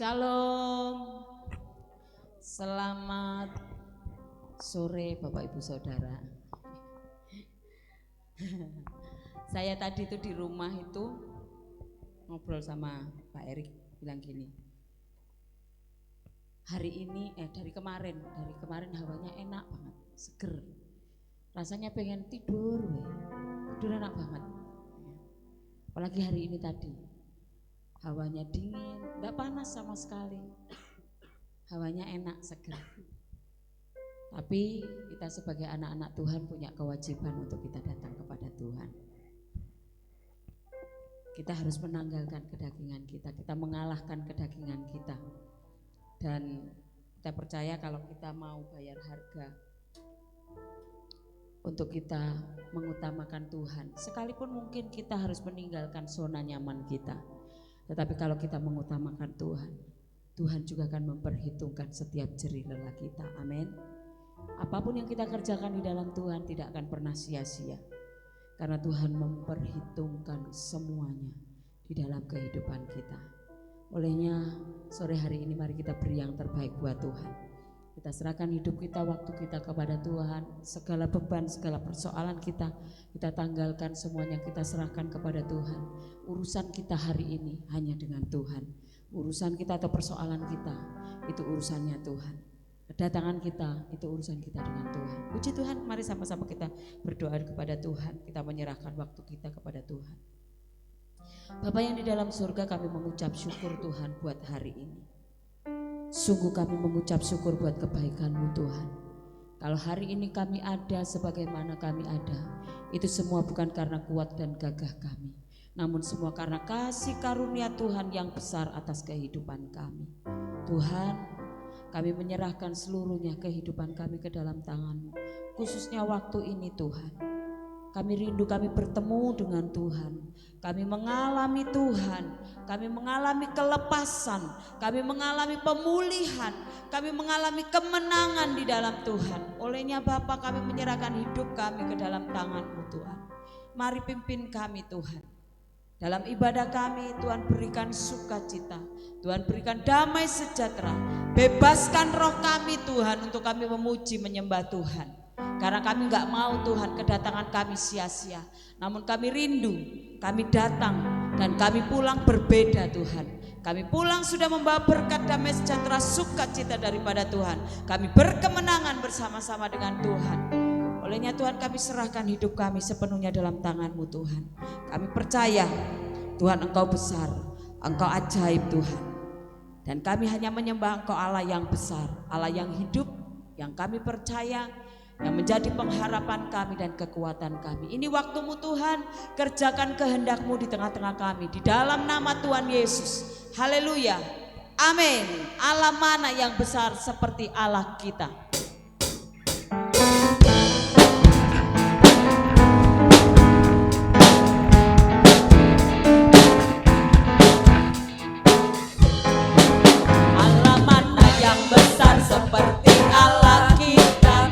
Shalom, selamat sore Bapak Ibu Saudara. Saya tadi itu di rumah itu ngobrol sama Pak Erik, bilang gini, hari ini dari kemarin hawanya enak banget, seger, rasanya pengen tidur enak banget. Apalagi hari ini tadi hawanya dingin, enggak panas sama sekali, hawanya enak, segar. Tapi kita sebagai anak-anak Tuhan punya kewajiban untuk kita datang kepada Tuhan. Kita harus menanggalkan kedagingan kita mengalahkan kedagingan kita. Dan kita percaya kalau kita mau bayar harga untuk kita mengutamakan Tuhan, sekalipun mungkin kita harus meninggalkan zona nyaman kita. Tetapi kalau kita mengutamakan Tuhan, Tuhan juga akan memperhitungkan setiap jerih lelah kita. Amin. Apapun yang kita kerjakan di dalam Tuhan tidak akan pernah sia-sia. Karena Tuhan memperhitungkan semuanya di dalam kehidupan kita. Olehnya sore hari ini mari kita beri yang terbaik buat Tuhan. Kita serahkan hidup kita, waktu kita kepada Tuhan. Segala beban, segala persoalan kita tanggalkan semuanya, kita serahkan kepada Tuhan. Urusan kita hari ini hanya dengan Tuhan. Urusan kita atau persoalan kita itu urusannya Tuhan. Kedatangan kita itu urusan kita dengan Tuhan. Puji Tuhan, mari sama-sama kita berdoa kepada Tuhan. Kita menyerahkan waktu kita kepada Tuhan. Bapa yang di dalam surga, kami mengucap syukur Tuhan buat hari ini. Sungguh kami mengucap syukur buat kebaikan-Mu Tuhan. Kalau hari ini kami ada sebagaimana kami ada, itu semua bukan karena kuat dan gagah kami, namun semua karena kasih karunia Tuhan yang besar atas kehidupan kami. Tuhan, kami menyerahkan seluruhnya kehidupan kami ke dalam tangan-Mu, khususnya waktu ini Tuhan. Kami rindu kami bertemu dengan Tuhan, kami mengalami Tuhan, kami mengalami kelepasan, kami mengalami pemulihan, kami mengalami kemenangan di dalam Tuhan. Olehnya Bapa, kami menyerahkan hidup kami ke dalam tangan-Mu Tuhan. Mari pimpin kami Tuhan. Dalam ibadah kami Tuhan berikan sukacita, Tuhan berikan damai sejahtera, bebaskan roh kami Tuhan untuk kami memuji menyembah Tuhan. Karena kami gak mau Tuhan kedatangan kami sia-sia, namun kami rindu, kami datang dan kami pulang berbeda Tuhan. Kami pulang sudah membawa berkat damai sejahtera sukacita daripada Tuhan. Kami berkemenangan bersama-sama dengan Tuhan. Olehnya Tuhan kami serahkan hidup kami sepenuhnya dalam tangan-Mu Tuhan. Kami percaya Tuhan Engkau besar, Engkau ajaib Tuhan. Dan kami hanya menyembah Engkau Allah yang besar, Allah yang hidup, yang kami percaya, yang menjadi pengharapan kami dan kekuatan kami. Ini waktu-Mu Tuhan, kerjakan kehendak-Mu di tengah-tengah kami, di dalam nama Tuhan Yesus. Haleluya, amin. Allah mana yang besar seperti Allah kita. Allah mana yang besar seperti Allah kita.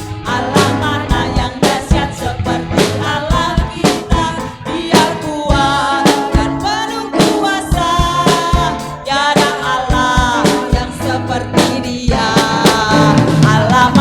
Allah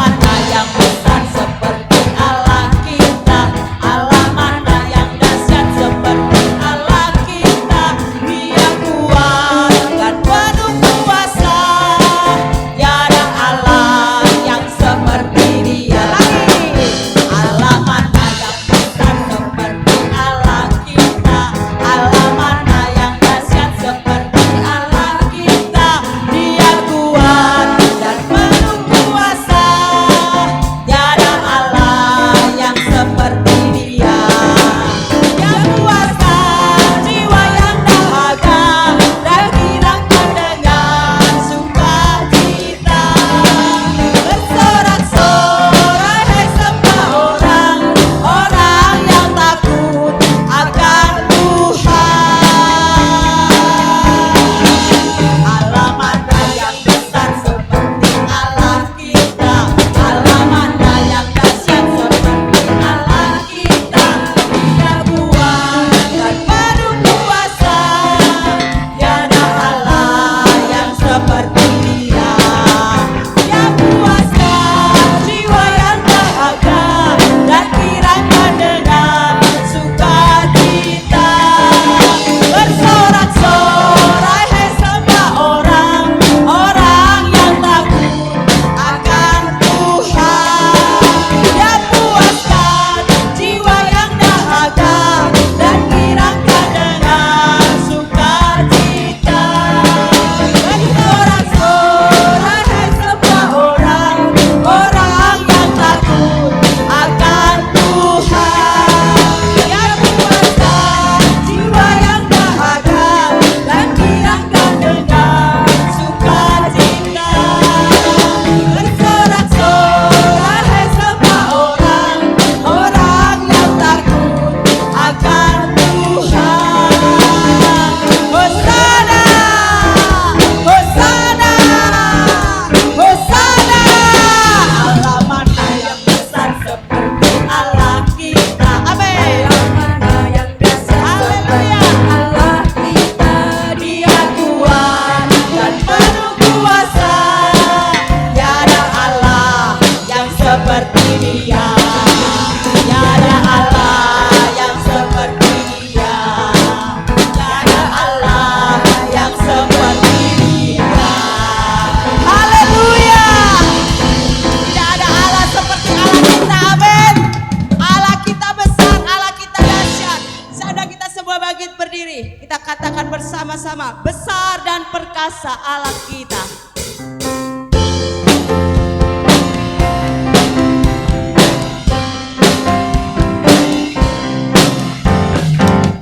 Allah kita.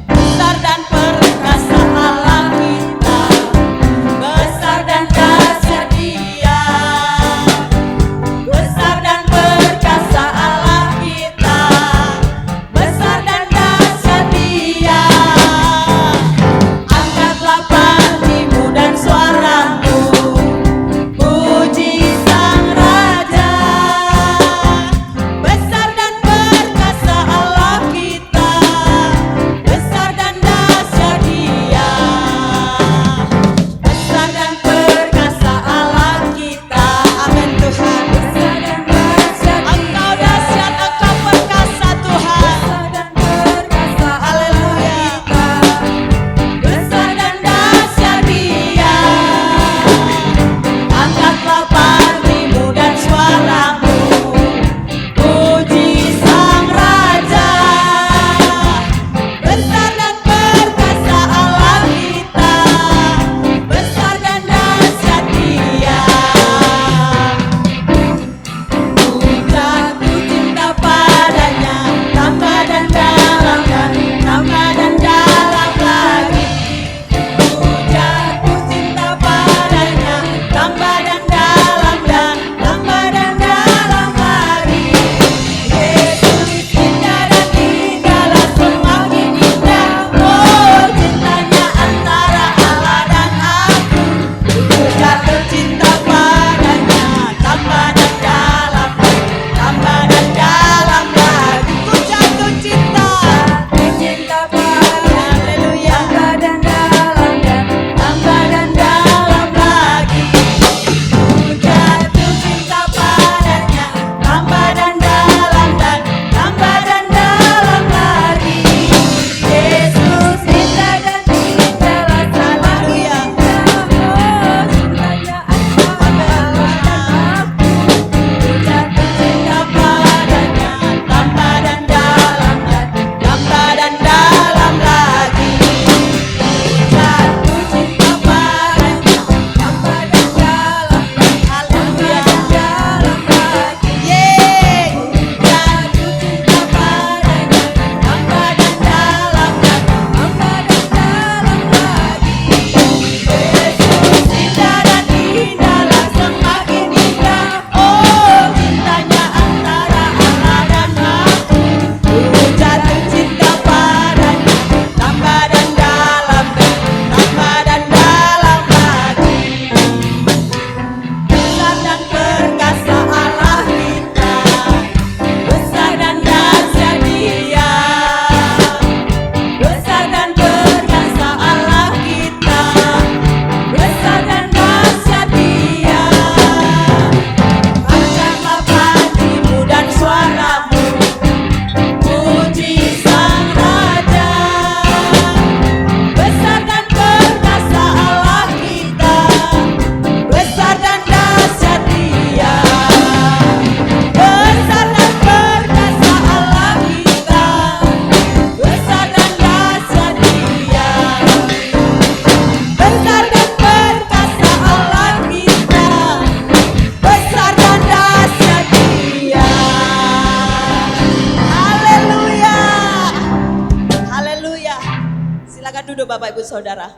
Besar dan perkasa Allah kita, besar dan dahsyat Dia. Besar dan perkasa Allah kita, besar dan dahsyat Dia. Angkatlah panjimu dan suaramu, puji Sang Raja. Besar dan perkasa Allah kita, besar dan dahsyat Dia. Besar dan perkasa Allah kita, amin Tuhan. Besar dan dahsyat Engkau dahsyat, Engkau perkasa Tuhan. Besar dan perkasa haleluya. Besar dan dahsyat Dia. Angkatlah panjimu dan suaramu, puji Sang Raja. Besar dan perkasa Allah kita, besar dan dahsyat Dia. Ku jatuh cinta padanya, tambah dan dalam dan tambah dan dalam lagi. Ku jatuh cinta padanya, tambah dan dalam dan tambah dan dalam lagi. Yesus indah dan indahlah, semakin indah. Oh, cintanya antara Allah dan aku. Ku jatuh cinta padanya, tambah dan dalam, tambah dan dalam lagi. Ku jatuh cinta padanya, haleluya. Tambah dan dalam dan tambah dan dalam lagi. Ku jatuh cinta padanya, tambah dan dalam dan tambah dan dalam lagi. Yesus indah dan indahlah, haleluya. Oh, cintanya antara Allah dan aku. Ku jatuh cinta padanya, tambah dan dalam dan tambah dan dalam lagi. Jatuh cinta padanya, tambah dan dalam dan haleluya dalam lagi. Jatuh cinta padanya, tambah dan dalam dan tambah dan dalam lagi. Yesus indah dan indahlah, semakin indah. Oh, cintanya antara Allah dan aku. Ku jatuh cinta padanya, tambah dan dalam dan tambah dan dalam lagi. Besar dan perkasa Allah kita, besar dan dahsyat Dia. Besar dan perkasa Allah kita, besar dan dahsyat Dia. Angkatlah panjimu dan suaramu, puji Sang Raja. Besar dan perkasa Allah kita, besar dan dahsyat Dia. Besar dan perkasa Allah kita, besar dan dahsyat Dia. Besar dan perkasa Allah kita, besar dan dahsyat Dia. Haleluya. Haleluya. Silakan duduk Bapak Ibu Saudara.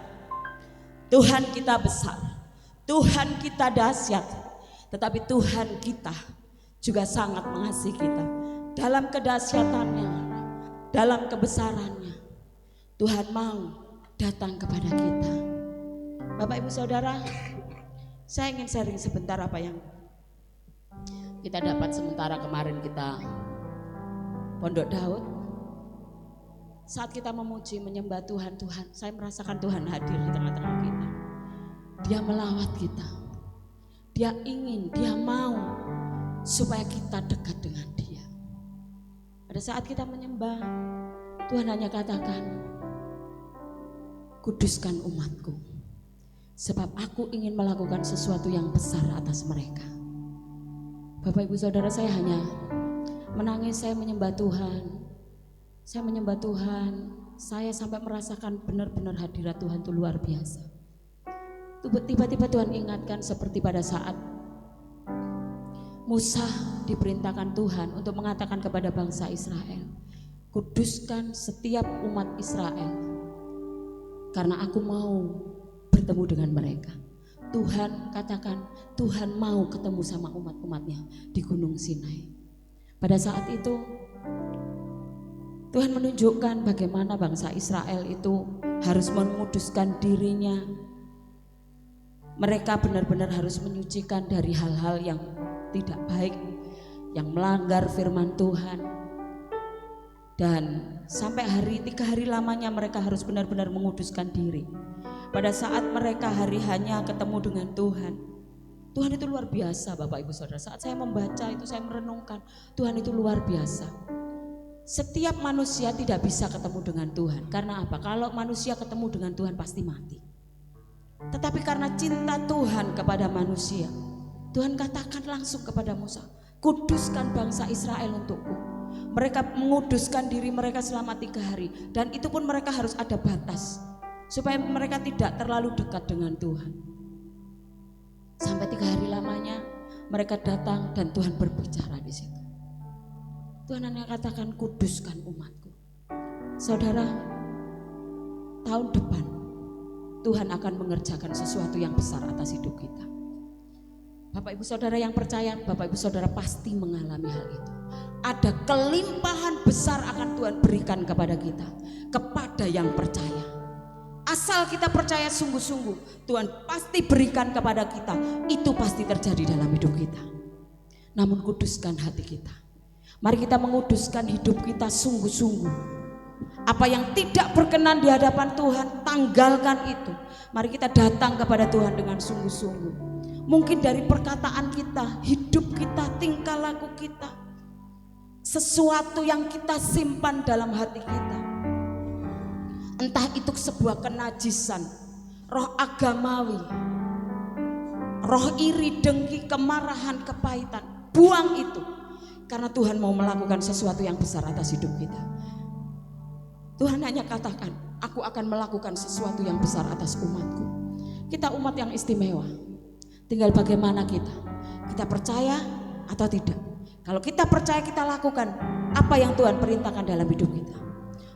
Tuhan kita besar, Tuhan kita dahsyat, tetapi Tuhan kita juga sangat mengasihi kita. Dalam kedahsyatannya, dalam kebesarannya, Tuhan mau datang kepada kita. Bapak Ibu Saudara, saya ingin sharing sebentar apa yang kita dapat sementara kemarin kita Pondok Daud. Saat kita memuji, menyembah Tuhan, saya merasakan Tuhan hadir di tengah-tengah kita. Dia melawat kita. Dia ingin, dia mau supaya kita dekat dengan Dia. Pada saat kita menyembah, Tuhan hanya katakan, kuduskan umatku, sebab aku ingin melakukan sesuatu yang besar atas mereka. Bapak Ibu Saudara, saya hanya menangis, saya menyembah Tuhan. Saya menyembah Tuhan, saya sampai merasakan benar-benar hadirat Tuhan itu luar biasa. Tiba-tiba Tuhan ingatkan seperti pada saat Musa diperintahkan Tuhan untuk mengatakan kepada bangsa Israel, kuduskan setiap umat Israel karena aku mau bertemu dengan mereka. Tuhan katakan, Tuhan mau ketemu sama umat-umatnya di Gunung Sinai. Pada saat itu Tuhan menunjukkan bagaimana bangsa Israel itu harus menguduskan dirinya. Mereka benar-benar harus menyucikan dari hal-hal yang tidak baik, yang melanggar firman Tuhan. Dan sampai 3 hari lamanya mereka harus benar-benar menguduskan diri. Pada saat mereka hari hanya ketemu dengan Tuhan, Tuhan itu luar biasa Bapak Ibu Saudara. Saat saya membaca itu saya merenungkan, Tuhan itu luar biasa. Setiap manusia tidak bisa ketemu dengan Tuhan. Karena apa? Kalau manusia ketemu dengan Tuhan pasti mati. Tetapi karena cinta Tuhan kepada manusia, Tuhan katakan langsung kepada Musa, kuduskan bangsa Israel untukku. Mereka menguduskan diri mereka selama 3 hari. Dan itu pun mereka harus ada batas, supaya mereka tidak terlalu dekat dengan Tuhan. Sampai 3 hari lamanya mereka datang dan Tuhan berbicara di situ. Tuhan hanya katakan kuduskan umatku. Saudara, tahun depan Tuhan akan mengerjakan sesuatu yang besar atas hidup kita. Bapak Ibu Saudara yang percaya, Bapak Ibu Saudara pasti mengalami hal itu. Ada kelimpahan besar akan Tuhan berikan kepada kita, kepada yang percaya. Asal kita percaya sungguh-sungguh, Tuhan pasti berikan kepada kita. Itu pasti terjadi dalam hidup kita. Namun kuduskan hati kita. Mari kita menguduskan hidup kita sungguh-sungguh. Apa yang tidak berkenan di hadapan Tuhan, tanggalkan itu. Mari kita datang kepada Tuhan dengan sungguh-sungguh. Mungkin dari perkataan kita, hidup kita, tingkah laku kita, sesuatu yang kita simpan dalam hati kita. Entah itu sebuah kenajisan, roh agamawi, roh iri, dengki, kemarahan, kepahitan. Buang itu. Karena Tuhan mau melakukan sesuatu yang besar atas hidup kita. Tuhan hanya katakan, aku akan melakukan sesuatu yang besar atas umatku. Kita umat yang istimewa. Tinggal bagaimana kita. Kita percaya atau tidak. Kalau kita percaya, kita lakukan apa yang Tuhan perintahkan dalam hidup kita.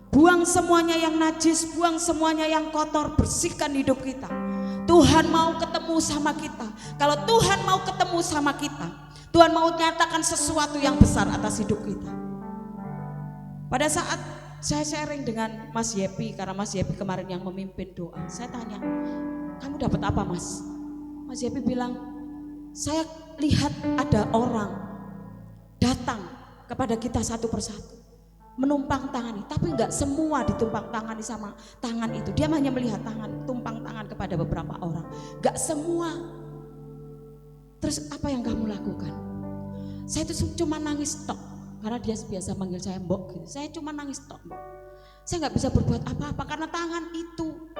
Buang semuanya yang najis, buang semuanya yang kotor, bersihkan hidup kita. Tuhan mau ketemu sama kita. Kalau Tuhan mau ketemu sama kita, Tuhan mau nyatakan sesuatu yang besar atas hidup kita. Pada saat saya sharing dengan Mas Yepi, karena Mas Yepi kemarin yang memimpin doa, saya tanya, kamu dapat apa Mas? Mas Yepi bilang, saya lihat ada orang datang kepada kita satu persatu, menumpang tangani, tapi enggak semua ditumpang tangani sama tangan itu. Dia hanya melihat tangan, tumpang tangan kepada beberapa orang, enggak semua. Terus apa yang kamu lakukan? Saya itu cuma nangis tok, karena dia biasa manggil saya mbok gitu. Saya cuma nangis tok, mbok. Saya nggak bisa berbuat apa-apa karena tangan itu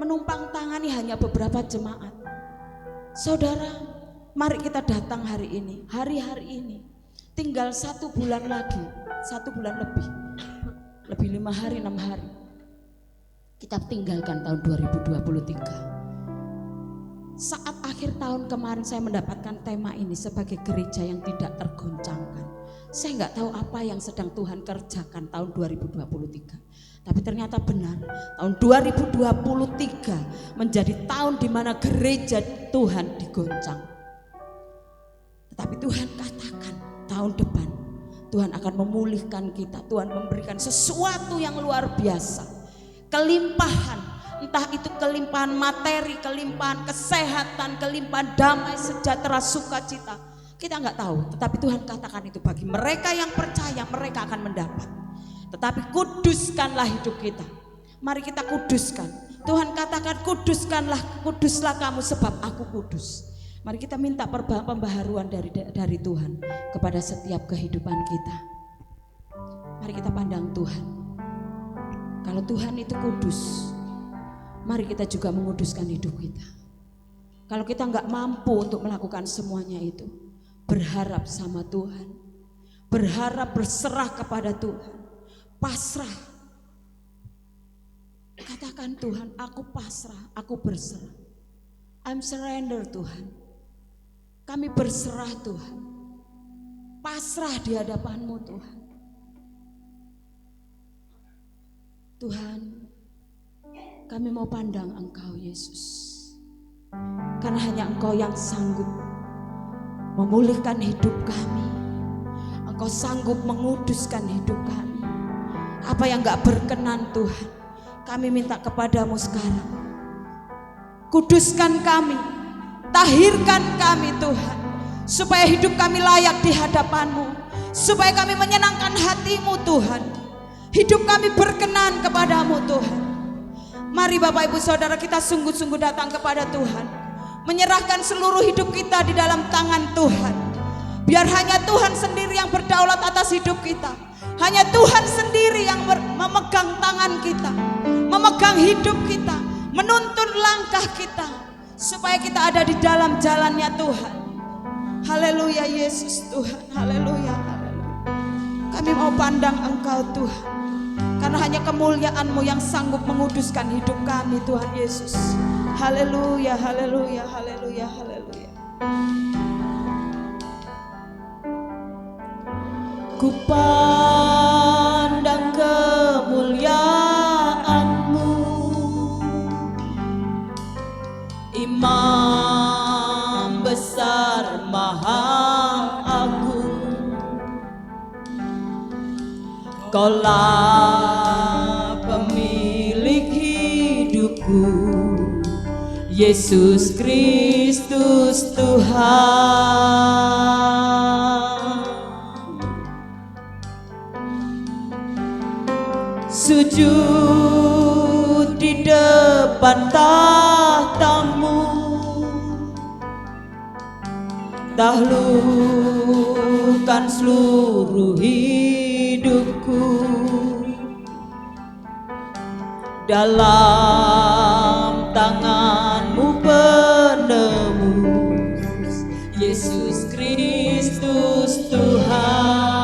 menumpang tangani hanya beberapa jemaat. Saudara, mari kita datang hari ini, hari-hari ini. Tinggal 1 bulan lagi, 1 bulan lebih 5 hari, 6 hari. Kita tinggalkan tahun 2023. Saat akhir tahun kemarin saya mendapatkan tema ini sebagai gereja yang tidak tergoncangkan. Saya nggak tahu apa yang sedang Tuhan kerjakan tahun 2023. Tapi ternyata benar, tahun 2023 menjadi tahun di mana gereja Tuhan digoncang. Tetapi Tuhan katakan tahun depan Tuhan akan memulihkan kita. Tuhan memberikan sesuatu yang luar biasa, kelimpahan. Entah itu kelimpahan materi, kelimpahan kesehatan, kelimpahan damai, sejahtera, sukacita. Kita nggak tahu, tetapi Tuhan katakan itu bagi mereka yang percaya, mereka akan mendapat. Tetapi kuduskanlah hidup kita. Mari kita kuduskan. Tuhan katakan kuduslah kamu sebab aku kudus. Mari kita minta pembaharuan dari Tuhan kepada setiap kehidupan kita. Mari kita pandang Tuhan. Kalau Tuhan itu kudus, mari kita juga menguduskan hidup kita. Kalau kita nggak mampu untuk melakukan semuanya itu, berharap sama Tuhan, berharap berserah kepada Tuhan, pasrah. Katakan Tuhan, aku pasrah, aku berserah. I'm surrender Tuhan. Kami berserah Tuhan. Pasrah di hadapan-Mu Tuhan. Tuhan, kami mau pandang Engkau Yesus. Karena hanya Engkau yang sanggup memulihkan hidup kami. Engkau sanggup menguduskan hidup kami. Apa yang gak berkenan Tuhan, kami minta kepadamu sekarang. Kuduskan kami, tahirkan kami Tuhan, supaya hidup kami layak di hadapan-Mu, supaya kami menyenangkan hati-Mu Tuhan. Hidup kami berkenan kepadamu Tuhan. Mari Bapak Ibu Saudara, kita sungguh-sungguh datang kepada Tuhan, menyerahkan seluruh hidup kita di dalam tangan Tuhan. Biar hanya Tuhan sendiri yang berdaulat atas hidup kita. Hanya Tuhan sendiri yang memegang tangan kita, memegang hidup kita, menuntun langkah kita, supaya kita ada di dalam jalannya Tuhan. Haleluya Yesus Tuhan, haleluya, haleluya. Kami mau pandang Engkau Tuhan, karena hanya kemuliaan-Mu yang sanggup menguduskan hidup kami Tuhan Yesus. Haleluya, haleluya, haleluya, haleluya. Ku pandang kemuliaan-Mu, Imam besar maha agung. Kaulah pemilik hidupku, Yesus Kristus Tuhan. Sujud di depan tahta-Mu, taklukkan seluruh hidupku. Dalam tangan-Mu penebus, Yesus Kristus Tuhan.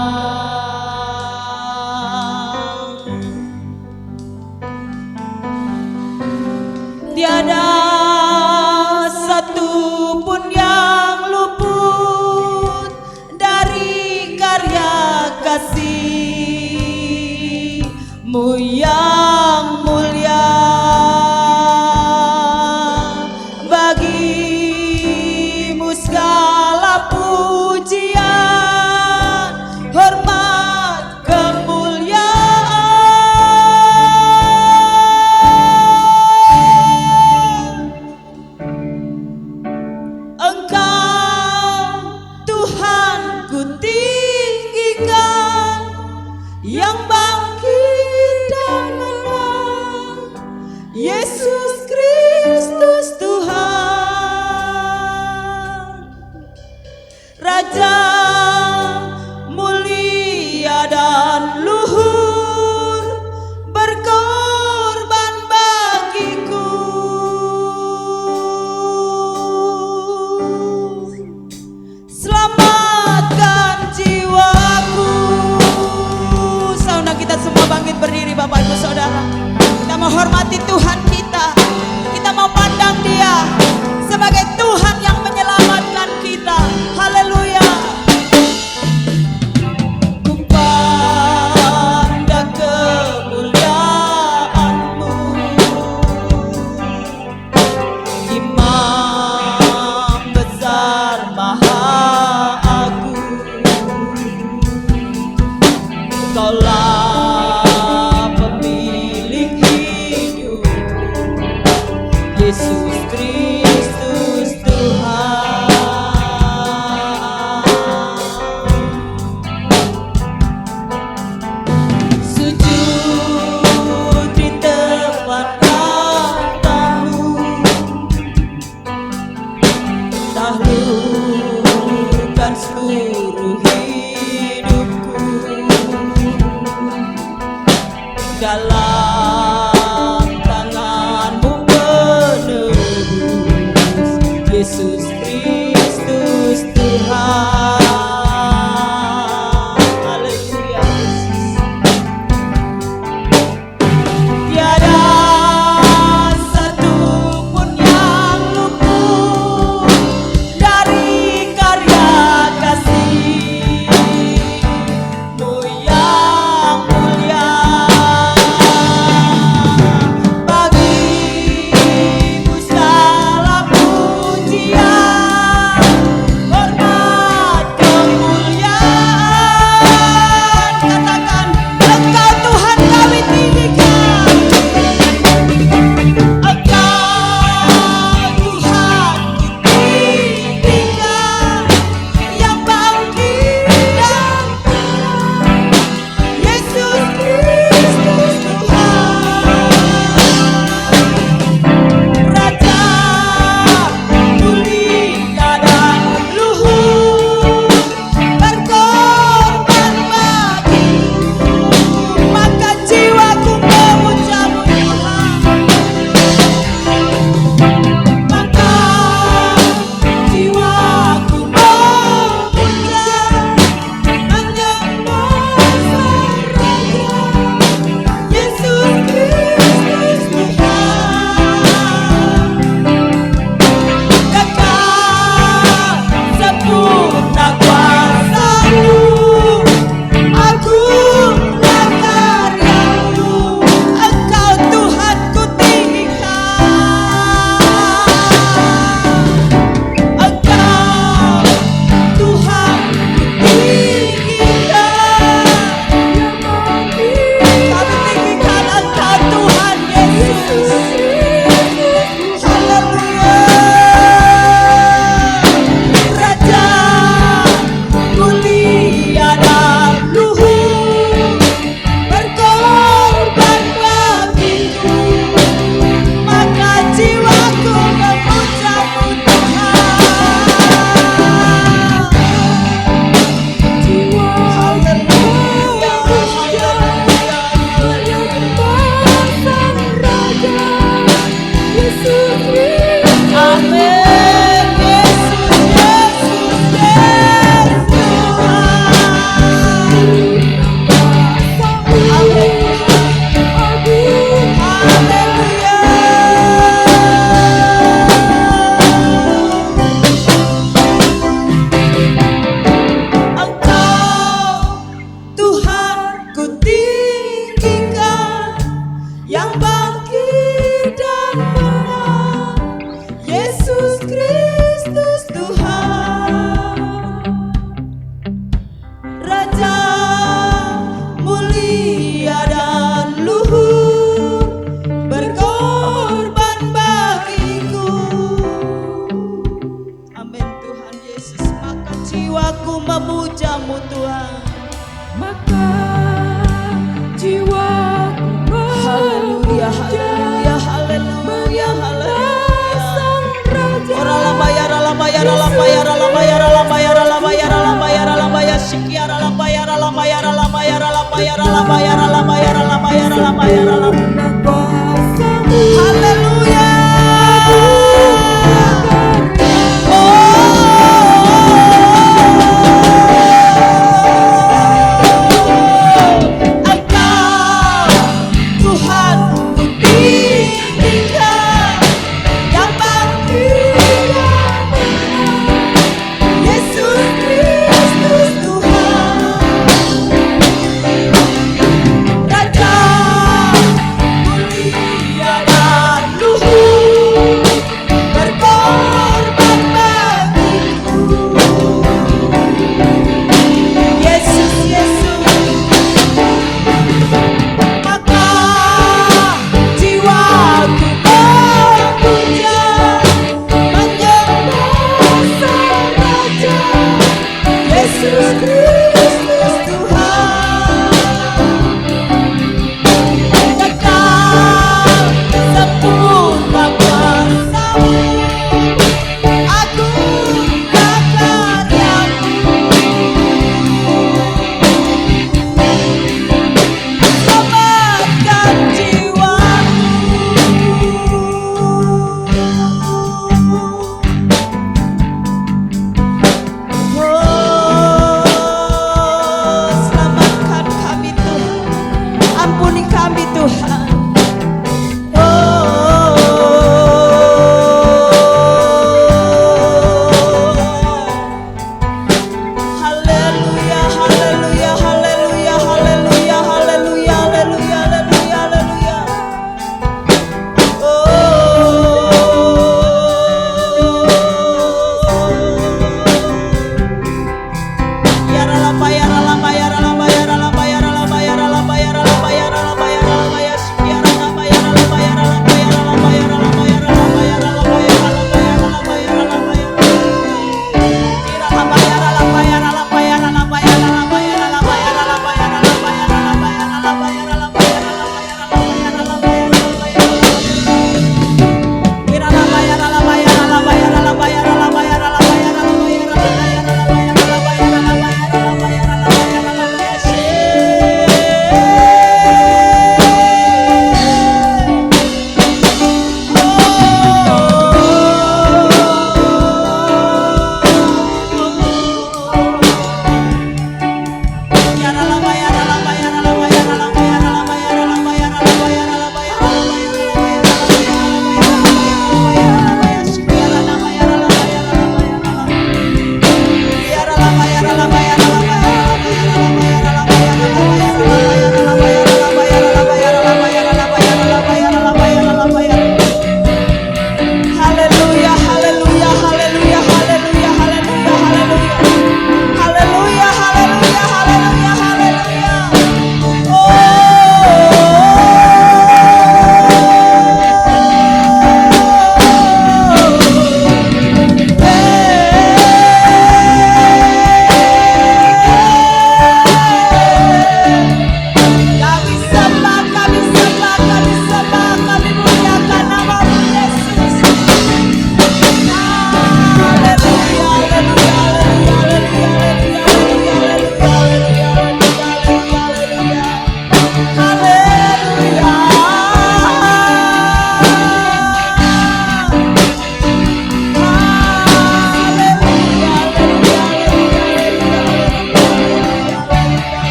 Tiada satu pun yang luput dari karya kasih-Mu yang mulia. Bagi-Mu segala pujian, hormat, kemuliaan. Engkau Tuhan ku tinggikan, yang bangkit dan menang, Yesus Kristus Tuhan. Raja mulia dan luhur, berkorban bagiku. Selamatkan jiwaku. Saudara, kita semua bangkit berdiri Bapak Ibu Saudara. Kita menghormati Tuhan kita. Kita mau pandang Dia sebagai Tuhan yang menyelamatkan kita. Haleluya. Ku pandang kemuliaan-Mu, Imam besar maha agung. Kaulah pemilik hidup, Yesus Kristus Tuhan. Sujud di depan tahta-Mu, taklukkan seluruh hidupku. Dalam tangan-Mu penebus, Yesus Kristus Tuhan. Haleluya Yesus. Tiada satu pun yang luput jiwaku memujamu Tuhan. Maka jiwaku Haleluya, haleluya, haleluya, haleluya. Ora lama ya, ora lama ya, ora lama ya, ora lama ya, ora lama ya, ora lama ya, ora lama ya, ora lama ya, sikia, ora lama ya, ora lama ya, ora lama ya, ora lama ya, ora lama ya, ora lama ya, ora lama ya, ora lama ya, ora lama. Haleluya.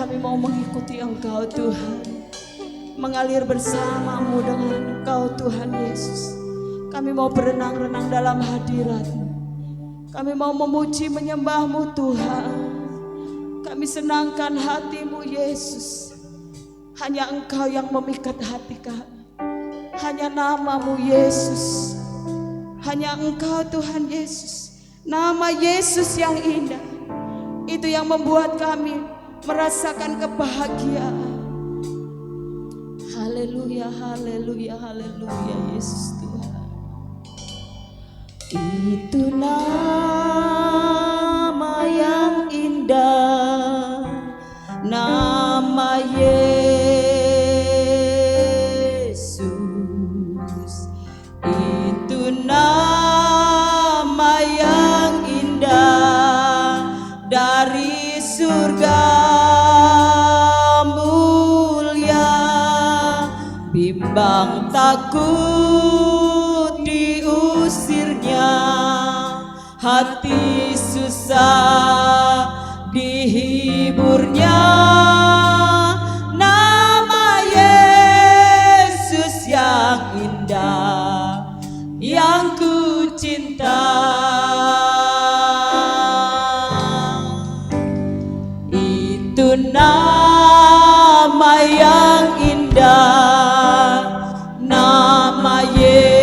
Kami mau mengikuti Engkau Tuhan, mengalir bersamamu dengan Engkau Tuhan Yesus. Kami mau berenang-renang dalam hadirat-Mu. Kami mau memuji menyembah-Mu Tuhan. Kami senangkan hati-Mu Yesus. Hanya Engkau yang memikat hati kami. Hanya nama-Mu Yesus. Hanya Engkau Tuhan Yesus. Nama Yesus yang indah, itu yang membuat kami merasakan kebahagiaan. Haleluya, haleluya, haleluya, Yesus Tuhan. Itu nama yang indah, nama Yesus. Itu nama yang indah dari surga mulia, bimbang takut diusirnya, hati susah dihiburnya. Nama Yesus yang indah, yang ku cinta. Itu nama yang indah, nama Yesus.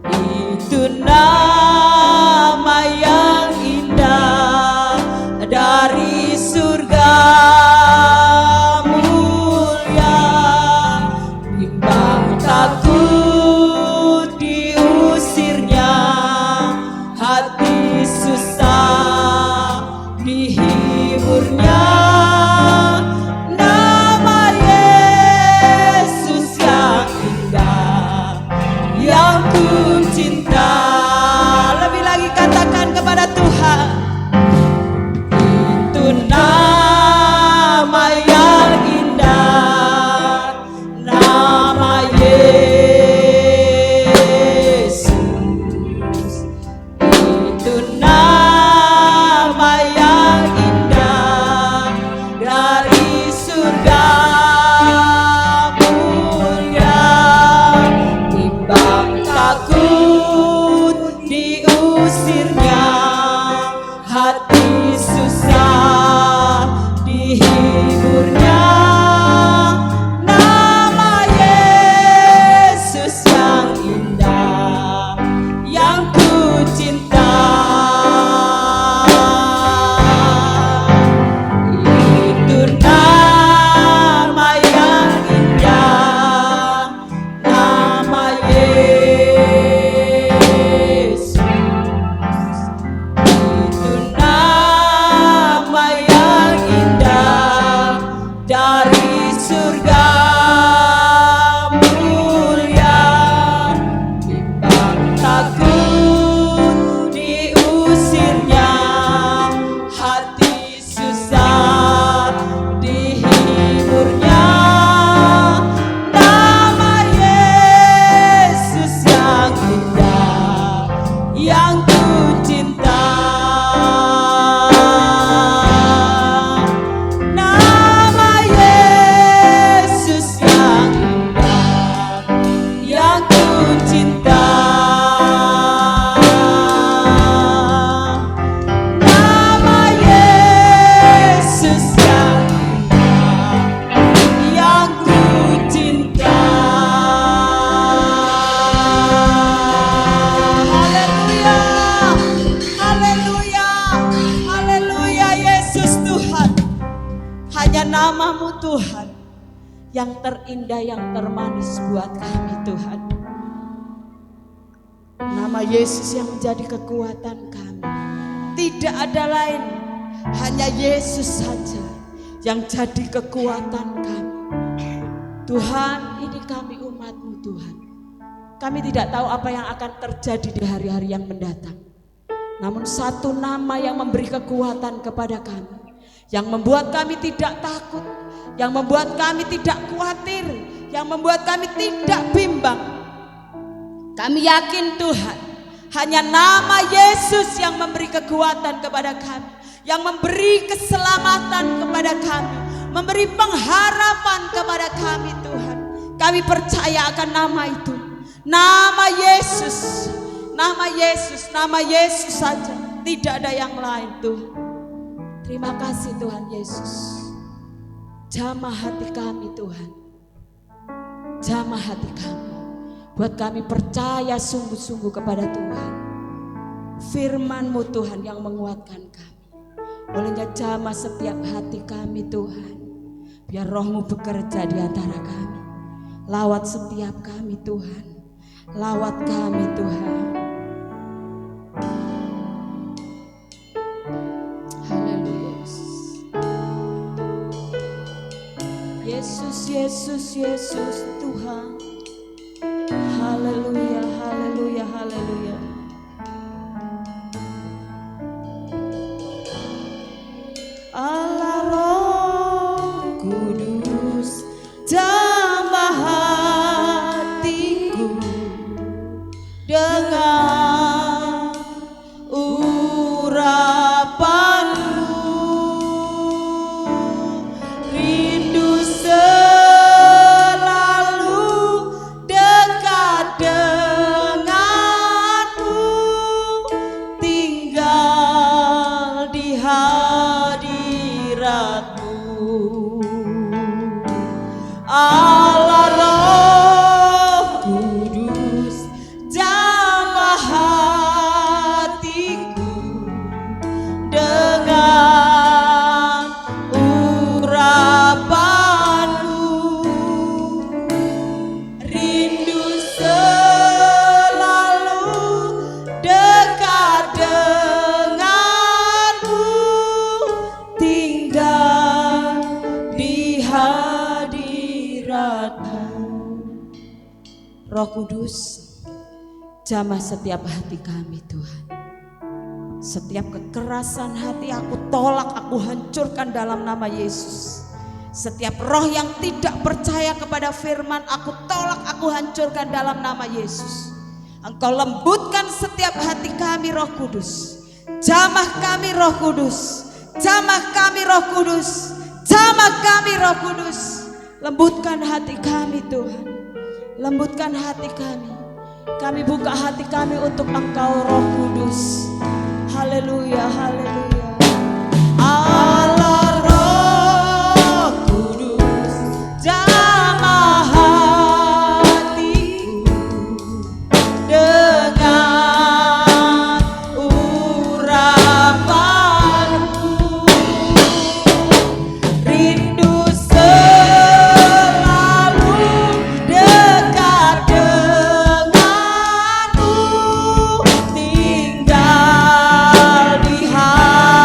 Itu nama yang indah dari surga mulia, bimbang takut diusirnya, hati susah dihiburnya. Nama Yesus yang indah, yang ku cinta. Lebih lagi katakan kepada Tuhan, itu nama yang indah, nama Yesus. Itu nama yang indah dari surga mulia, bimbang takut diusirnya, hati susah dihiburnya. Nama Yesus yang indah, yang ku cinta. Itu nama yang indah, nama Yesus. Itu nama yang indah dari surga mulia, bimbang takut diusirnya, hati susah dihiburnya. Nama Yesus yang indah, yang ku cinta. Nama Yesus yang indah, yang ku cinta. Nama Yesus yang indah, yang ku cinta. Haleluya, haleluya, haleluya, Yesus Tuhan. Hanya nama-Mu Tuhan yang terindah, yang termanis buat kami Tuhan. Nama Yesus yang menjadi kekuatan kami. Tidak ada lain, hanya Yesus saja yang jadi kekuatan kami. Tuhan, ini kami umat-Mu Tuhan. Kami tidak tahu apa yang akan terjadi di hari-hari yang mendatang. Namun satu nama yang memberi kekuatan kepada kami, yang membuat kami tidak takut, yang membuat kami tidak khawatir, yang membuat kami tidak bimbang. Kami yakin Tuhan, hanya nama Yesus yang memberi kekuatan kepada kami, yang memberi keselamatan kepada kami, memberi pengharapan kepada kami Tuhan. Kami percaya akan nama itu, nama Yesus, nama Yesus, nama Yesus saja, tidak ada yang lain Tuhan. Terima kasih Tuhan Yesus. Jamah hati kami Tuhan, jamah hati kami, buat kami percaya sungguh-sungguh kepada Tuhan. Firman-Mu Tuhan yang menguatkan kami. Bolehnya jamah setiap hati kami Tuhan, biar Roh-Mu bekerja di antara kami. Lawat setiap kami Tuhan, lawat kami Tuhan. Haleluya Yesus, Yesus, Yesus Tuhan. Haleluya, haleluya, haleluya. Allah Roh Kudus, jamah hatiku dengan urapanmu, rindu selalu dekat denganmu, tinggal di hadiratmu. Allah Roh Kudus, jamah hatiku dengan urapanmu, rindu selalu dekat denganmu, tinggal di hadiratmu. Roh Kudus, jamah setiap hati kami Tuhan. Setiap kekerasan hati aku tolak, aku hancurkan dalam nama Yesus. Setiap roh yang tidak percaya kepada firman, aku tolak, aku hancurkan dalam nama Yesus. Engkau lembutkan setiap hati kami Roh Kudus. Jamah kami Roh Kudus, jamah kami Roh Kudus, jamah kami Roh Kudus. Lembutkan hati kami Tuhan, lembutkan hati kami. Kami buka hati kami untuk Engkau Roh Kudus. Haleluya, haleluya. Allah Roh Kudus, jamah hatiku dengan urapanmu, rindu selalu dekat denganmu, tinggal di hadiratmu.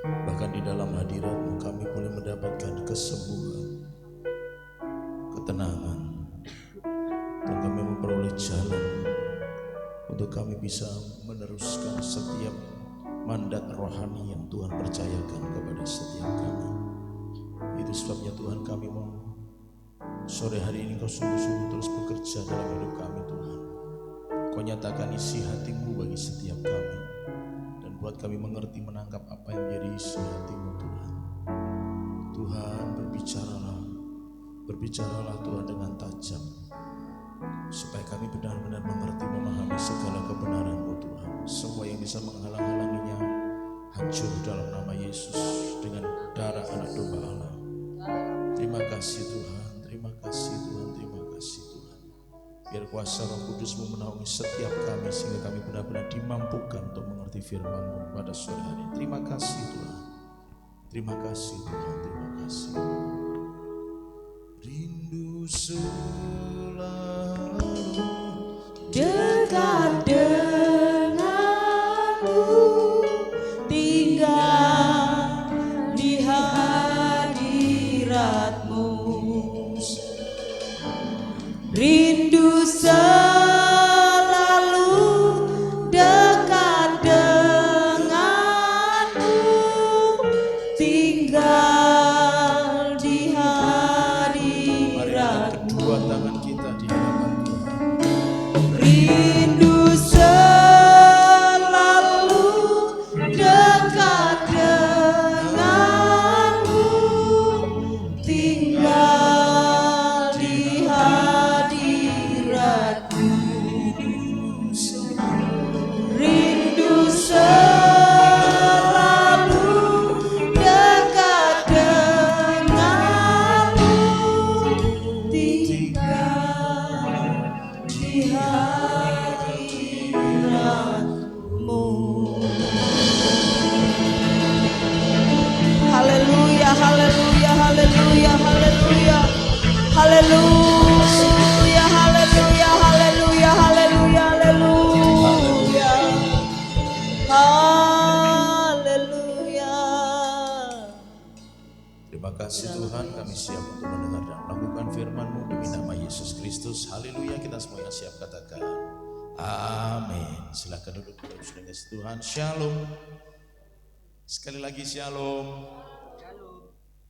Bahkan di dalam hadirat-Mu kami boleh mendapatkan kesembuhan, ketenangan, dan kami memperoleh jalan untuk kami bisa meneruskan setiap mandat rohani yang Tuhan percayakan kepada setiap kami. Itu sebabnya Tuhan, kami mau sore hari ini Kau sungguh-sungguh terus bekerja dalam hidup kami Tuhan. Kau nyatakan isi hati-Mu bagi setiap kami, dan buat kami mengerti menangkap apa yang menjadi isi hati-Mu Tuhan. Tuhan, berbicaralah Tuhan dengan tajam, supaya kami benar-benar mengerti, memahami segala kebenaran-Mu Tuhan. Semua yang bisa menghalang-halanginya hancur dalam nama Yesus dengan darah anak domba Allah. Terima kasih Tuhan, terima kasih Tuhan, terima kasih Tuhan. Biar kuasa Roh Kudus-Mu menaungi setiap kami, sehingga kami benar-benar dimampukan untuk mengerti firman-Mu pada sore hari. Terima kasih Tuhan, terima kasih Tuhan, terima kasih. Rindu selalu dekat denganmu, tinggal di hadirat-Mu. Rindu selalu dekat denganmu, tinggal di hadirat-Mu. kedua tangan kita di hadapan Tuhan. Rindu selalu dekat denganmu, tinggal di hadirat-Mu. Rindu selalu dekat denganmu, tinggal di hadirat-Mu. Haleluya, haleluya, haleluya, haleluya, haleluya, haleluya, haleluya, haleluya, haleluya, haleluya. Terima kasih Tuhan, kami siap untuk mendengar dan melakukan firman-Mu demi nama Yesus Kristus. Haleluya, kita semua yang siap katakan amin. Silakan duduk terus dengan Tuhan. Shalom. Sekali lagi shalom.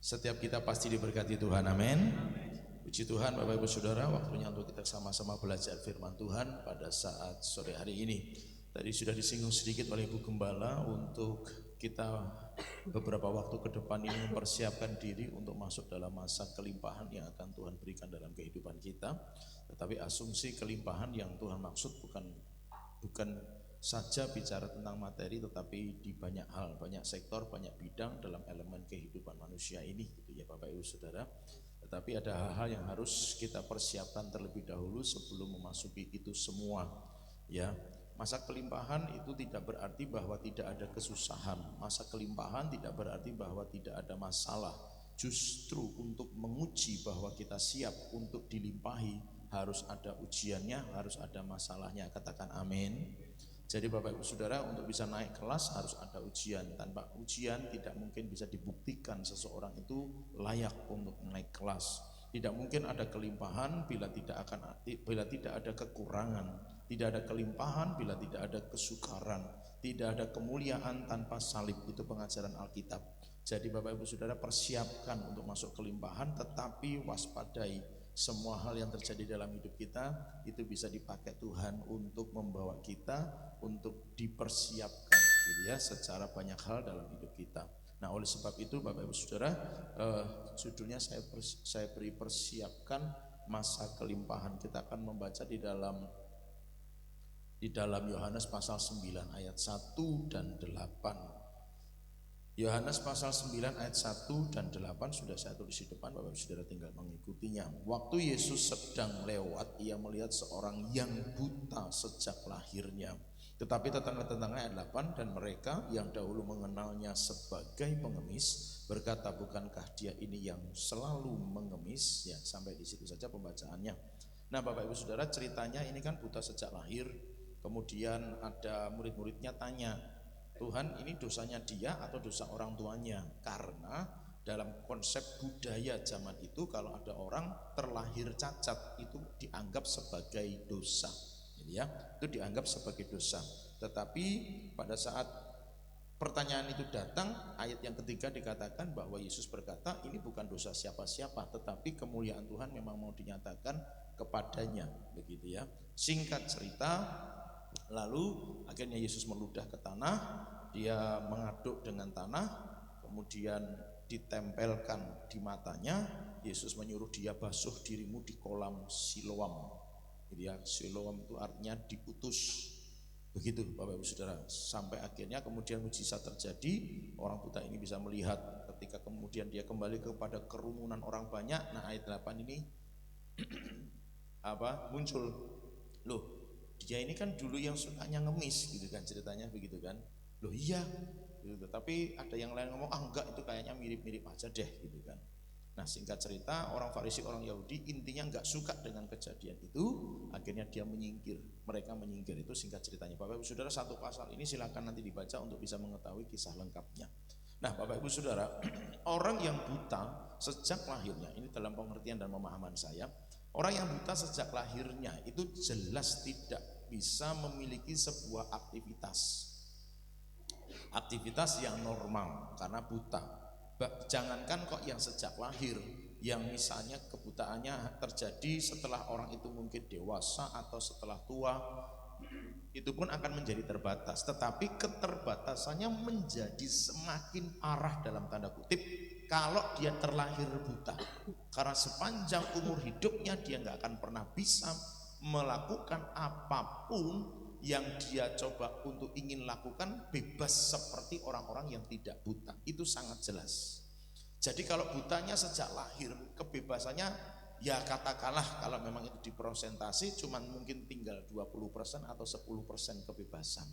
Setiap kita pasti diberkati Tuhan, amin. Puji Tuhan Bapak Ibu Saudara, waktunya untuk kita sama-sama belajar firman Tuhan pada saat sore hari ini. Tadi sudah disinggung sedikit oleh Ibu Gembala untuk kita beberapa waktu ke depan ini mempersiapkan diri untuk masuk dalam masa kelimpahan yang akan Tuhan berikan dalam kehidupan kita. Tetapi asumsi kelimpahan yang Tuhan maksud bukan saja bicara tentang materi, tetapi di banyak hal, banyak sektor, banyak bidang dalam elemen kehidupan manusia ini, gitu ya Bapak Ibu Saudara. Tetapi ada hal-hal yang harus kita persiapkan terlebih dahulu sebelum memasuki itu semua, ya. Masa kelimpahan itu tidak berarti bahwa tidak ada kesusahan. Masa kelimpahan tidak berarti bahwa tidak ada masalah. Justru untuk menguji bahwa kita siap untuk dilimpahi, harus ada ujiannya, harus ada masalahnya. Katakan amin. Jadi Bapak Ibu Saudara, untuk bisa naik kelas harus ada ujian. Tanpa ujian tidak mungkin bisa dibuktikan seseorang itu layak untuk naik kelas. Tidak mungkin ada kelimpahan bila tidak ada kekurangan. Tidak ada kelimpahan bila tidak ada kesukaran. Tidak ada kemuliaan tanpa salib. Itu pengajaran Alkitab. Jadi Bapak Ibu Saudara, persiapkan untuk masuk kelimpahan, tetapi waspadai. Semua hal yang terjadi dalam hidup kita itu bisa dipakai Tuhan untuk membawa kita untuk dipersiapkan, gitu ya, secara banyak hal dalam hidup kita. Nah, oleh sebab itu Bapak Ibu Saudara, judulnya saya beri persiapkan masa kelimpahan. Kita akan membaca di dalam Yohanes pasal 9 ayat 1 dan 8. Yohanes pasal 9 ayat 1 dan 8 sudah saya tulis di depan, Bapak Saudara tinggal mengikutinya. Waktu Yesus sedang lewat, ia melihat seorang yang buta sejak lahirnya. Tetapi tetangga-tetangga ayat 8, dan mereka yang dahulu mengenalnya sebagai pengemis berkata, bukankah dia ini yang selalu mengemis? Ya, sampai di situ saja pembacaannya. Nah Bapak Ibu Saudara, ceritanya ini kan buta sejak lahir. Kemudian ada murid-muridnya tanya, Tuhan ini dosanya dia atau dosa orang tuanya. Karena dalam konsep budaya zaman itu kalau ada orang terlahir cacat itu dianggap sebagai dosa, gitu ya, itu dianggap sebagai dosa. Tetapi pada saat pertanyaan itu datang, ayat yang ketiga dikatakan bahwa Yesus berkata ini bukan dosa siapa-siapa, tetapi kemuliaan Tuhan memang mau dinyatakan kepadanya, begitu ya. Singkat cerita, lalu akhirnya Yesus meludah ke tanah, dia mengaduk dengan tanah, kemudian ditempelkan di matanya. Yesus menyuruh dia basuh dirimu di kolam Siloam, gitu ya. Siloam itu artinya diutus. Begitu Bapak Ibu Saudara, sampai akhirnya kemudian mujizat terjadi, orang buta ini bisa melihat. Ketika kemudian dia kembali kepada kerumunan orang banyak, nah ayat 8 ini muncul, loh dia ini kan dulu yang sukanya ngemis gitu kan, ceritanya begitu kan. Loh iya gitu, tapi ada yang lain ngomong enggak, itu kayaknya mirip-mirip aja deh gitu kan. Nah singkat cerita, orang Farisi, orang Yahudi intinya enggak suka dengan kejadian itu, akhirnya dia menyingkir, mereka menyingkir. Itu singkat ceritanya. Bapak Ibu Saudara, satu pasal ini silakan nanti dibaca untuk bisa mengetahui kisah lengkapnya. Nah Bapak Ibu Saudara, orang yang buta sejak lahirnya, ini dalam pengertian dan pemahaman saya, orang yang buta sejak lahirnya itu jelas tidak bisa memiliki sebuah aktivitas yang normal karena buta. Jangankan kok yang sejak lahir, yang misalnya kebutaannya terjadi setelah orang itu mungkin dewasa atau setelah tua, itu pun akan menjadi terbatas. Tetapi keterbatasannya menjadi semakin parah dalam tanda kutip kalau dia terlahir buta. Karena sepanjang umur hidupnya dia nggak akan pernah bisa melakukan apapun yang dia coba untuk ingin lakukan bebas seperti orang-orang yang tidak buta. Itu sangat jelas. Jadi kalau butanya sejak lahir, kebebasannya ya katakanlah kalau memang itu diprosentasi cuman mungkin tinggal 20% atau 10% kebebasan.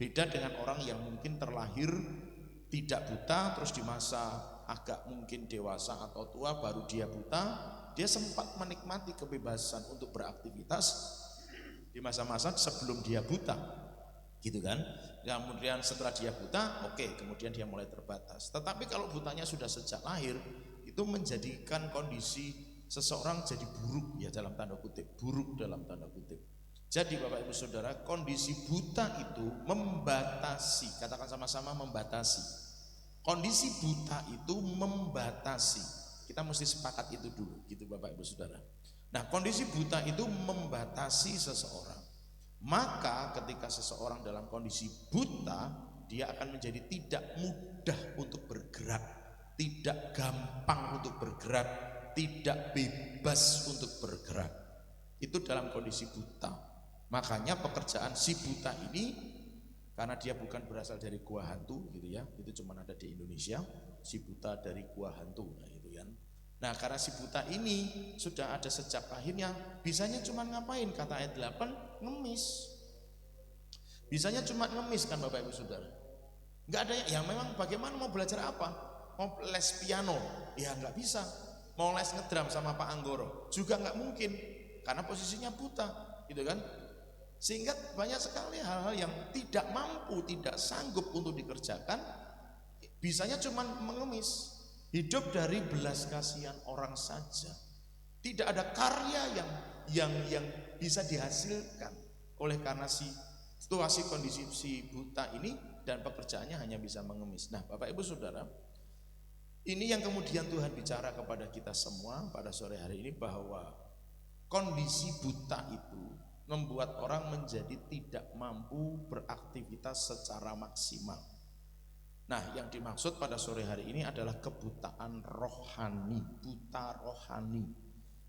Beda dengan orang yang mungkin terlahir tidak buta, terus di masa agak mungkin dewasa atau tua baru dia buta, dia sempat menikmati kebebasan untuk beraktivitas di masa-masa sebelum dia buta, gitu kan. Kemudian setelah dia buta, kemudian dia mulai terbatas. Tetapi kalau butanya sudah sejak lahir, itu menjadikan kondisi seseorang jadi buruk ya, dalam tanda kutip, buruk dalam tanda kutip. Jadi Bapak Ibu Saudara, kondisi buta itu membatasi, katakan sama-sama membatasi. Kondisi buta itu membatasi. Kita mesti sepakat itu dulu, gitu Bapak Ibu Saudara. Nah, kondisi buta itu membatasi seseorang. Maka ketika seseorang dalam kondisi buta, dia akan menjadi tidak mudah untuk bergerak, tidak gampang untuk bergerak, tidak bebas untuk bergerak. Itu dalam kondisi buta. Makanya pekerjaan si buta ini, karena dia bukan berasal dari gua hantu gitu ya, itu cuma ada di Indonesia, si buta dari gua hantu, nah gitu kan. Nah karena si buta ini sudah ada sejak lahirnya, bisanya cuma ngapain? Kata ayat 8, ngemis. Bisanya cuma ngemis kan Bapak Ibu Saudara. Nggak ada yang memang bagaimana mau belajar apa? Mau les piano? Ya nggak bisa. Mau les ngedram sama Pak Anggoro? Juga nggak mungkin, karena posisinya buta, gitu kan. Sehingga banyak sekali hal-hal yang tidak mampu, tidak sanggup untuk dikerjakan, bisanya cuma mengemis. Hidup dari belas kasihan orang saja. Tidak ada karya yang bisa dihasilkan oleh karena situasi kondisi si buta ini, dan pekerjaannya hanya bisa mengemis. Nah Bapak Ibu Saudara, ini yang kemudian Tuhan bicara kepada kita semua pada sore hari ini, bahwa kondisi buta itu membuat orang menjadi tidak mampu beraktivitas secara maksimal. Nah, yang dimaksud pada sore hari ini adalah kebutaan rohani, buta rohani.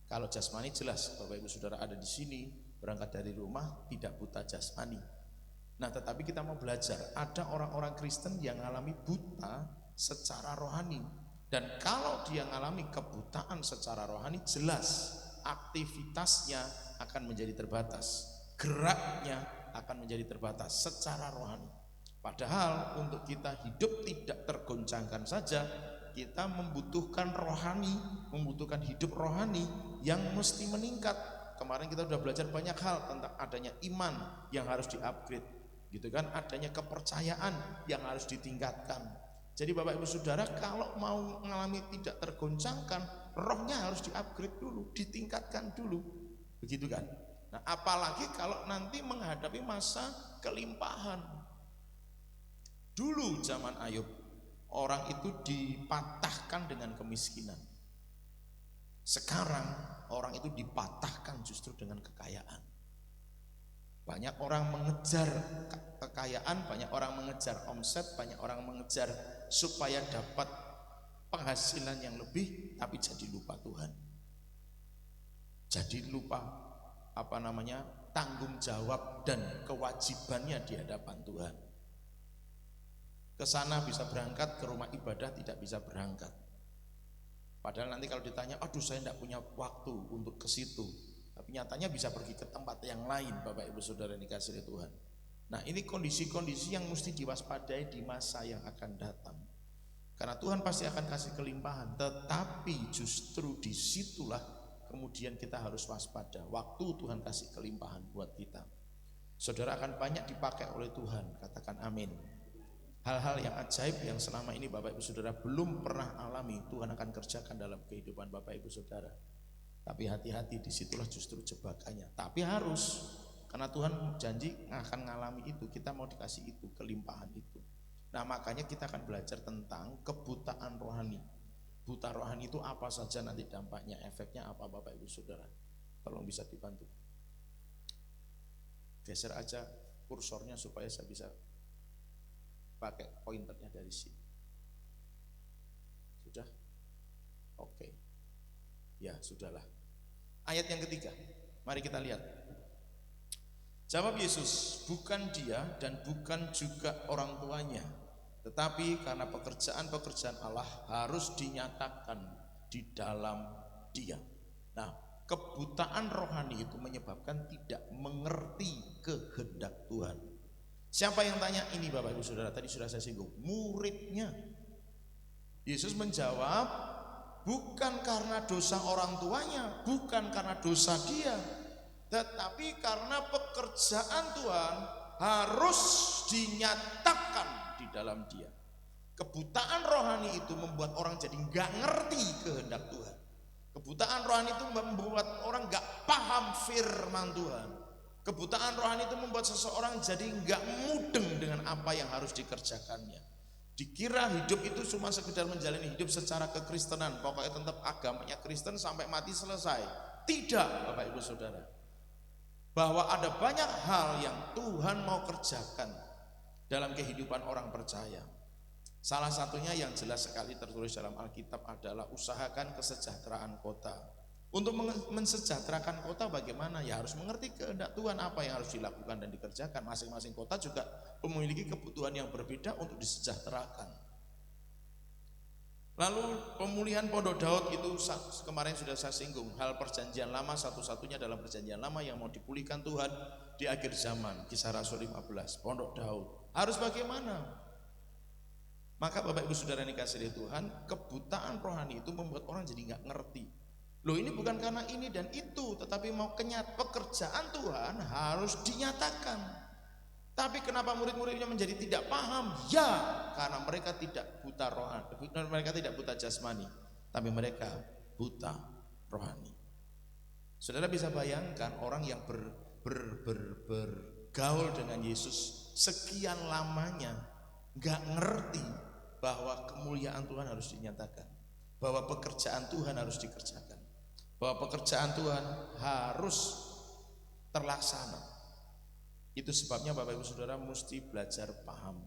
Kalau jasmani jelas, Bapak Ibu Saudara ada di sini, berangkat dari rumah tidak buta jasmani. Nah, tetapi kita mau belajar, ada orang-orang Kristen yang mengalami buta secara rohani. Dan kalau dia mengalami kebutaan secara rohani, jelas aktivitasnya akan menjadi terbatas, geraknya akan menjadi terbatas secara rohani. Padahal untuk kita hidup tidak tergoncangkan saja, kita membutuhkan rohani, membutuhkan hidup rohani yang mesti meningkat. Kemarin kita sudah belajar banyak hal tentang adanya iman yang harus di-upgrade. gitu kan, adanya kepercayaan yang harus ditingkatkan. Jadi Bapak Ibu Saudara, kalau mau mengalami tidak tergoncangkan, rohnya harus di-upgrade dulu, ditingkatkan dulu, begitu kan. Nah, apalagi kalau nanti menghadapi masa kelimpahan. Dulu zaman Ayub, orang itu dipatahkan dengan kemiskinan. Sekarang orang itu dipatahkan justru dengan kekayaan. Banyak orang mengejar kekayaan, banyak orang mengejar omset, banyak orang mengejar supaya dapat penghasilan yang lebih, tapi jadi lupa Tuhan. Jadi lupa tanggung jawab dan kewajibannya di hadapan Tuhan. Ke sana bisa berangkat, ke rumah ibadah tidak bisa berangkat. Padahal nanti kalau ditanya, aduh saya tidak punya waktu untuk ke situ. Tapi nyatanya bisa pergi ke tempat yang lain, Bapak Ibu Saudara yang dikasihi Tuhan. Nah, ini kondisi-kondisi yang mesti diwaspadai di masa yang akan datang. Karena Tuhan pasti akan kasih kelimpahan, tetapi justru disitulah kemudian kita harus waspada. Waktu Tuhan kasih kelimpahan buat kita, saudara akan banyak dipakai oleh Tuhan. Katakan amin. Hal-hal yang ajaib yang selama ini Bapak Ibu Saudara belum pernah alami, Tuhan akan kerjakan dalam kehidupan Bapak Ibu Saudara. Tapi hati-hati, disitulah justru jebakannya. Tapi harus, karena Tuhan janji akan ngalami itu, kita mau dikasih itu, kelimpahan itu. Nah, makanya kita akan belajar tentang kebutaan rohani. Buta rohani itu apa saja nanti dampaknya, efeknya apa Bapak Ibu Saudara. Tolong bisa dibantu. Geser aja kursornya supaya saya bisa pakai pointernya dari sini. Sudah? Oke. Ya, sudahlah. Ayat yang ketiga, mari kita lihat. Jawab Yesus, bukan dia dan bukan juga orang tuanya, tetapi karena pekerjaan-pekerjaan Allah harus dinyatakan di dalam dia. Nah, kebutaan rohani itu menyebabkan tidak mengerti kehendak Tuhan. Siapa yang tanya ini Bapak Ibu Saudara? Tadi sudah saya singgung, muridnya. Yesus menjawab, bukan karena dosa orang tuanya, bukan karena dosa dia, tetapi karena pekerjaan Tuhan harus dinyatakan di dalam dia. Kebutaan rohani itu membuat orang jadi nggak ngerti kehendak Tuhan. Kebutaan rohani itu membuat orang nggak paham firman Tuhan. Kebutaan rohani itu membuat seseorang jadi nggak mudeng dengan apa yang harus dikerjakannya. Dikira hidup itu cuma sekedar menjalani hidup secara kekristenan, pokoknya tetap agamanya Kristen sampai mati selesai. Tidak, Bapak Ibu Saudara. Bahwa ada banyak hal yang Tuhan mau kerjakan dalam kehidupan orang percaya. Salah satunya yang jelas sekali tertulis dalam Alkitab adalah usahakan kesejahteraan kota. Untuk mensejahterakan kota bagaimana? Ya harus mengerti kehendak Tuhan apa yang harus dilakukan dan dikerjakan. Masing-masing kota juga memiliki kebutuhan yang berbeda untuk disejahterakan. Lalu pemulihan Pondok Daud itu kemarin sudah saya singgung. Hal perjanjian lama satu-satunya dalam perjanjian lama yang mau dipulihkan Tuhan di akhir zaman. Kisah Rasul 15, Pondok Daud. Harus bagaimana? Maka Bapak Ibu Saudara yang dikasihi Tuhan, kebutaan rohani itu membuat orang jadi nggak ngerti. Loh, ini bukan karena ini dan itu, tetapi mau pekerjaan Tuhan harus dinyatakan. Tapi kenapa murid-muridnya menjadi tidak paham? Ya, karena mereka tidak buta rohani, mereka tidak buta jasmani, tapi mereka buta rohani. Saudara bisa bayangkan orang yang bergaul dengan Yesus sekian lamanya, nggak ngerti bahwa kemuliaan Tuhan harus dinyatakan, bahwa pekerjaan Tuhan harus dikerjakan, bahwa pekerjaan Tuhan harus terlaksana. Itu sebabnya Bapak Ibu Saudara mesti belajar paham.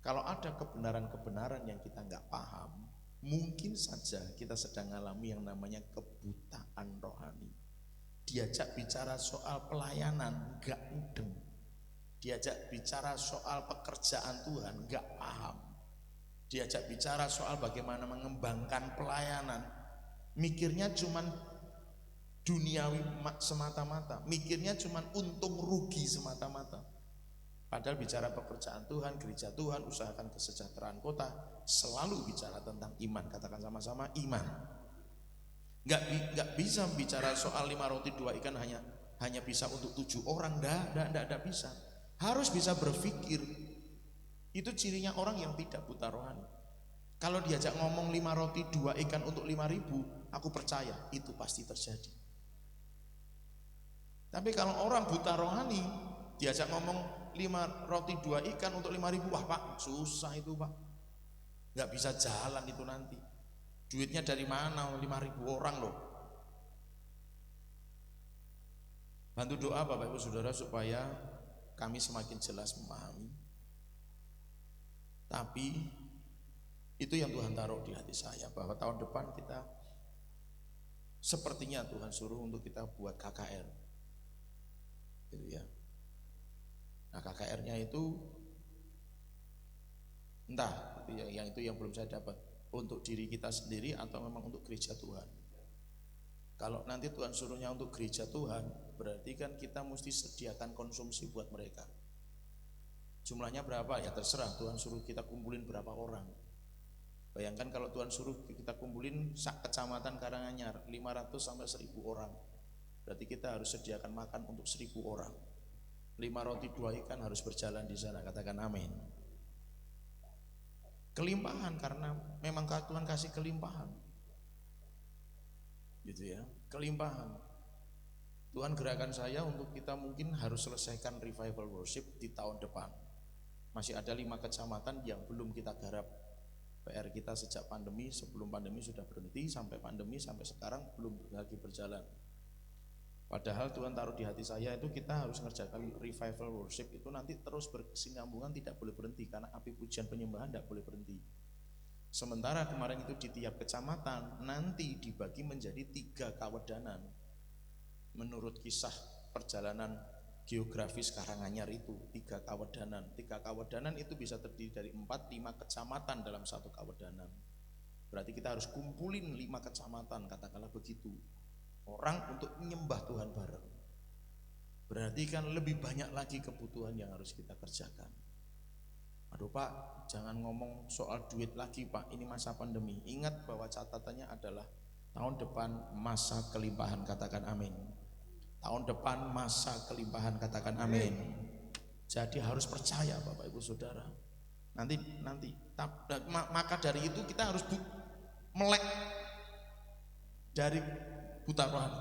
Kalau ada kebenaran-kebenaran yang kita nggak paham, mungkin saja kita sedang mengalami yang namanya kebutaan rohani. Diajak bicara soal pelayanan nggak mudeng, diajak bicara soal pekerjaan Tuhan nggak paham, diajak bicara soal bagaimana mengembangkan pelayanan, mikirnya cuman duniawi semata-mata, mikirnya cuman untung rugi semata-mata. Padahal bicara pekerjaan Tuhan, gereja Tuhan, usahakan kesejahteraan kota, selalu bicara tentang iman. Katakan sama-sama, iman. Nggak bisa bicara soal 5 roti 2 ikan hanya bisa untuk 7 orang, enggak bisa. harus bisa berpikir. Itu cirinya orang yang tidak buta rohani. Kalau diajak ngomong 5 roti 2 ikan untuk 5.000, aku percaya itu pasti terjadi. Tapi kalau orang buta rohani diajak ngomong 5 roti 2 ikan untuk 5.000, wah Pak, susah itu Pak. Nggak bisa jalan itu nanti. Duitnya dari mana? 5.000 orang loh. Bantu doa Bapak Ibu Saudara supaya kami semakin jelas memahami. Tapi itu yang Tuhan taruh di hati saya, bahwa tahun depan kita sepertinya Tuhan suruh untuk kita buat KKR. Gitu ya. Nah, KKR-nya itu entah yang itu yang belum saya dapat, untuk diri kita sendiri atau memang untuk gereja Tuhan. Kalau nanti Tuhan suruhnya untuk gereja Tuhan, berarti kan kita mesti sediakan konsumsi buat mereka. Jumlahnya berapa? Ya terserah, Tuhan suruh kita kumpulin berapa orang. Bayangkan kalau Tuhan suruh kita kumpulin sak kecamatan Karanganyar 500 sampai 1.000 orang. Berarti kita harus sediakan makan untuk 1.000 orang. 5 roti 2 ikan harus berjalan di sana, katakan amin. Kelimpahan, karena memang Tuhan kasih kelimpahan. Gitu ya, kelimpahan. Tuhan gerakan saya untuk kita mungkin harus selesaikan revival worship di tahun depan. Masih ada 5 kecamatan yang belum kita garap. PR kita sejak pandemi, sebelum pandemi sudah berhenti, sampai pandemi sampai sekarang belum lagi berjalan. Padahal Tuhan taruh di hati saya itu kita harus mengerjakan revival worship itu nanti terus berkesinambungan, tidak boleh berhenti, karena api pujian penyembahan tidak boleh berhenti. Sementara kemarin itu di tiap kecamatan nanti dibagi menjadi 3 kawedanan. Menurut kisah perjalanan geografis Karanganyar itu 3 kawedanan. 3 kawedanan itu bisa terdiri dari 4-5 kecamatan dalam satu kawedanan. Berarti kita harus kumpulin 5 kecamatan, katakanlah begitu, orang untuk menyembah Tuhan bareng. Berarti kan lebih banyak lagi kebutuhan yang harus kita kerjakan. Aduh Pak, jangan ngomong soal duit lagi Pak, ini masa pandemi. Ingat bahwa catatannya adalah tahun depan masa kelimpahan, katakan amin. Tahun depan masa kelimpahan, katakan amin. Jadi harus percaya Bapak Ibu Saudara. Nanti maka dari itu kita harus melek dari buta rohani.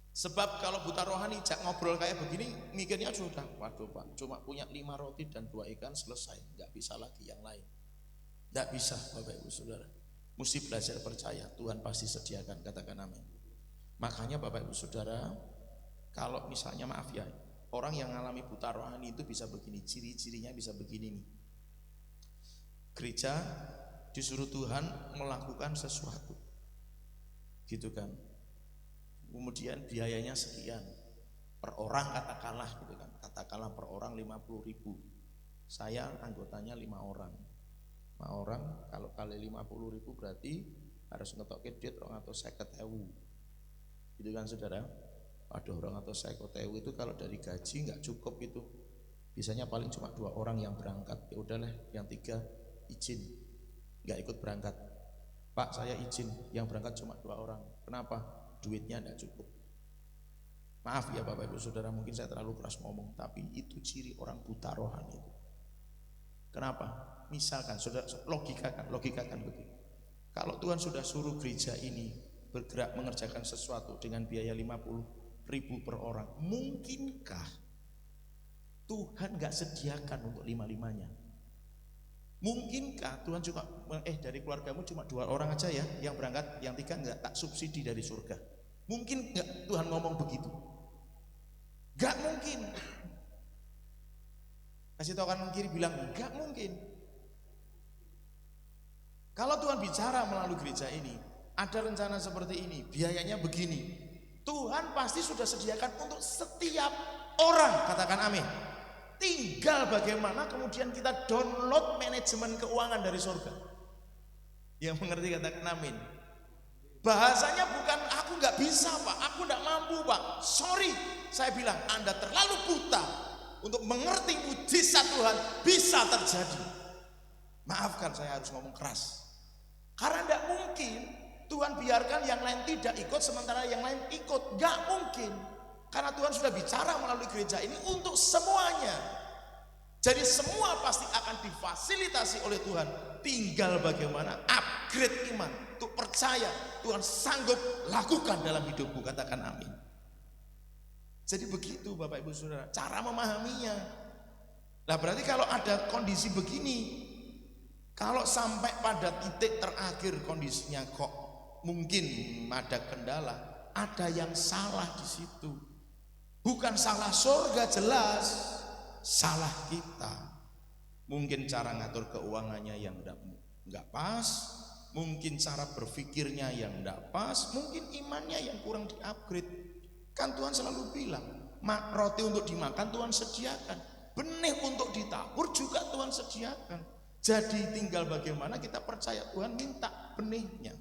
Sebab kalau buta rohani jak ngobrol kayak begini, mikirnya sudah, waduh Pak, cuma punya 5 roti dan 2 ikan selesai, nggak bisa lagi yang lain. Nggak bisa Bapak Ibu Saudara. Mesti belajar percaya, Tuhan pasti sediakan, katakan amin. Makanya Bapak Ibu Saudara, kalau misalnya maaf ya, orang yang mengalami buta rohani itu bisa begini, ciri-cirinya bisa begini nih. Gereja disuruh Tuhan melakukan sesuatu, gitu kan. Kemudian biayanya sekian per orang, katakanlah gitu kan, katakanlah per orang 50.000. Saya anggotanya 5 orang. 5 orang kalau kali 50.000 berarti harus ngetokin duit 250.000. Gitu kan Saudara? Waduh, 250.000 itu kalau dari gaji nggak cukup itu. Biasanya paling cuma 2 orang yang berangkat. Ya udahlah, yang 3 izin nggak ikut berangkat. Pak, saya izin, yang berangkat cuma 2 orang. Kenapa? Duitnya tidak cukup. Maaf ya Bapak Ibu Saudara, mungkin saya terlalu keras ngomong, tapi itu ciri orang buta rohani itu. Kenapa? Misalkan Saudara logikakan begini. Kalau Tuhan sudah suruh gereja ini bergerak mengerjakan sesuatu dengan biaya 50.000 per orang, mungkinkah Tuhan gak sediakan untuk 5-5-nya? Mungkinkah Tuhan juga dari keluargamu cuma 2 orang aja ya yang berangkat, yang 3 enggak, tak subsidi dari surga? Mungkin enggak Tuhan ngomong begitu? Enggak mungkin. Kasih tahu kanan kiri, bilang enggak mungkin. Kalau Tuhan bicara melalui gereja ini, ada rencana seperti ini, biayanya begini, Tuhan pasti sudah sediakan untuk setiap orang, katakan amin. Tinggal bagaimana kemudian kita download manajemen keuangan dari surga. Yang mengerti katakan amin. Bahasanya bukan aku nggak bisa Pak, aku nggak mampu Pak. Sorry, saya bilang Anda terlalu buta untuk mengerti mujizat Tuhan bisa terjadi. Maafkan saya harus ngomong keras. Karena nggak mungkin Tuhan biarkan yang lain tidak ikut sementara yang lain ikut. Nggak mungkin. Karena Tuhan sudah bicara melalui gereja ini untuk semuanya. Jadi semua pasti akan difasilitasi oleh Tuhan. Tinggal bagaimana upgrade iman untuk percaya Tuhan sanggup lakukan dalam hidupku. Katakan amin. Jadi begitu Bapak Ibu Saudara cara memahaminya. Nah berarti kalau ada kondisi begini, kalau sampai pada titik terakhir kondisinya kok mungkin ada kendala, ada yang salah di situ. Bukan salah surga jelas, salah kita. Mungkin cara ngatur keuangannya yang enggak pas, mungkin cara berpikirnya yang enggak pas, mungkin imannya yang kurang di-upgrade. Kan Tuhan selalu bilang, roti untuk dimakan Tuhan sediakan, benih untuk ditabur juga Tuhan sediakan. Jadi tinggal bagaimana kita percaya Tuhan minta benihnya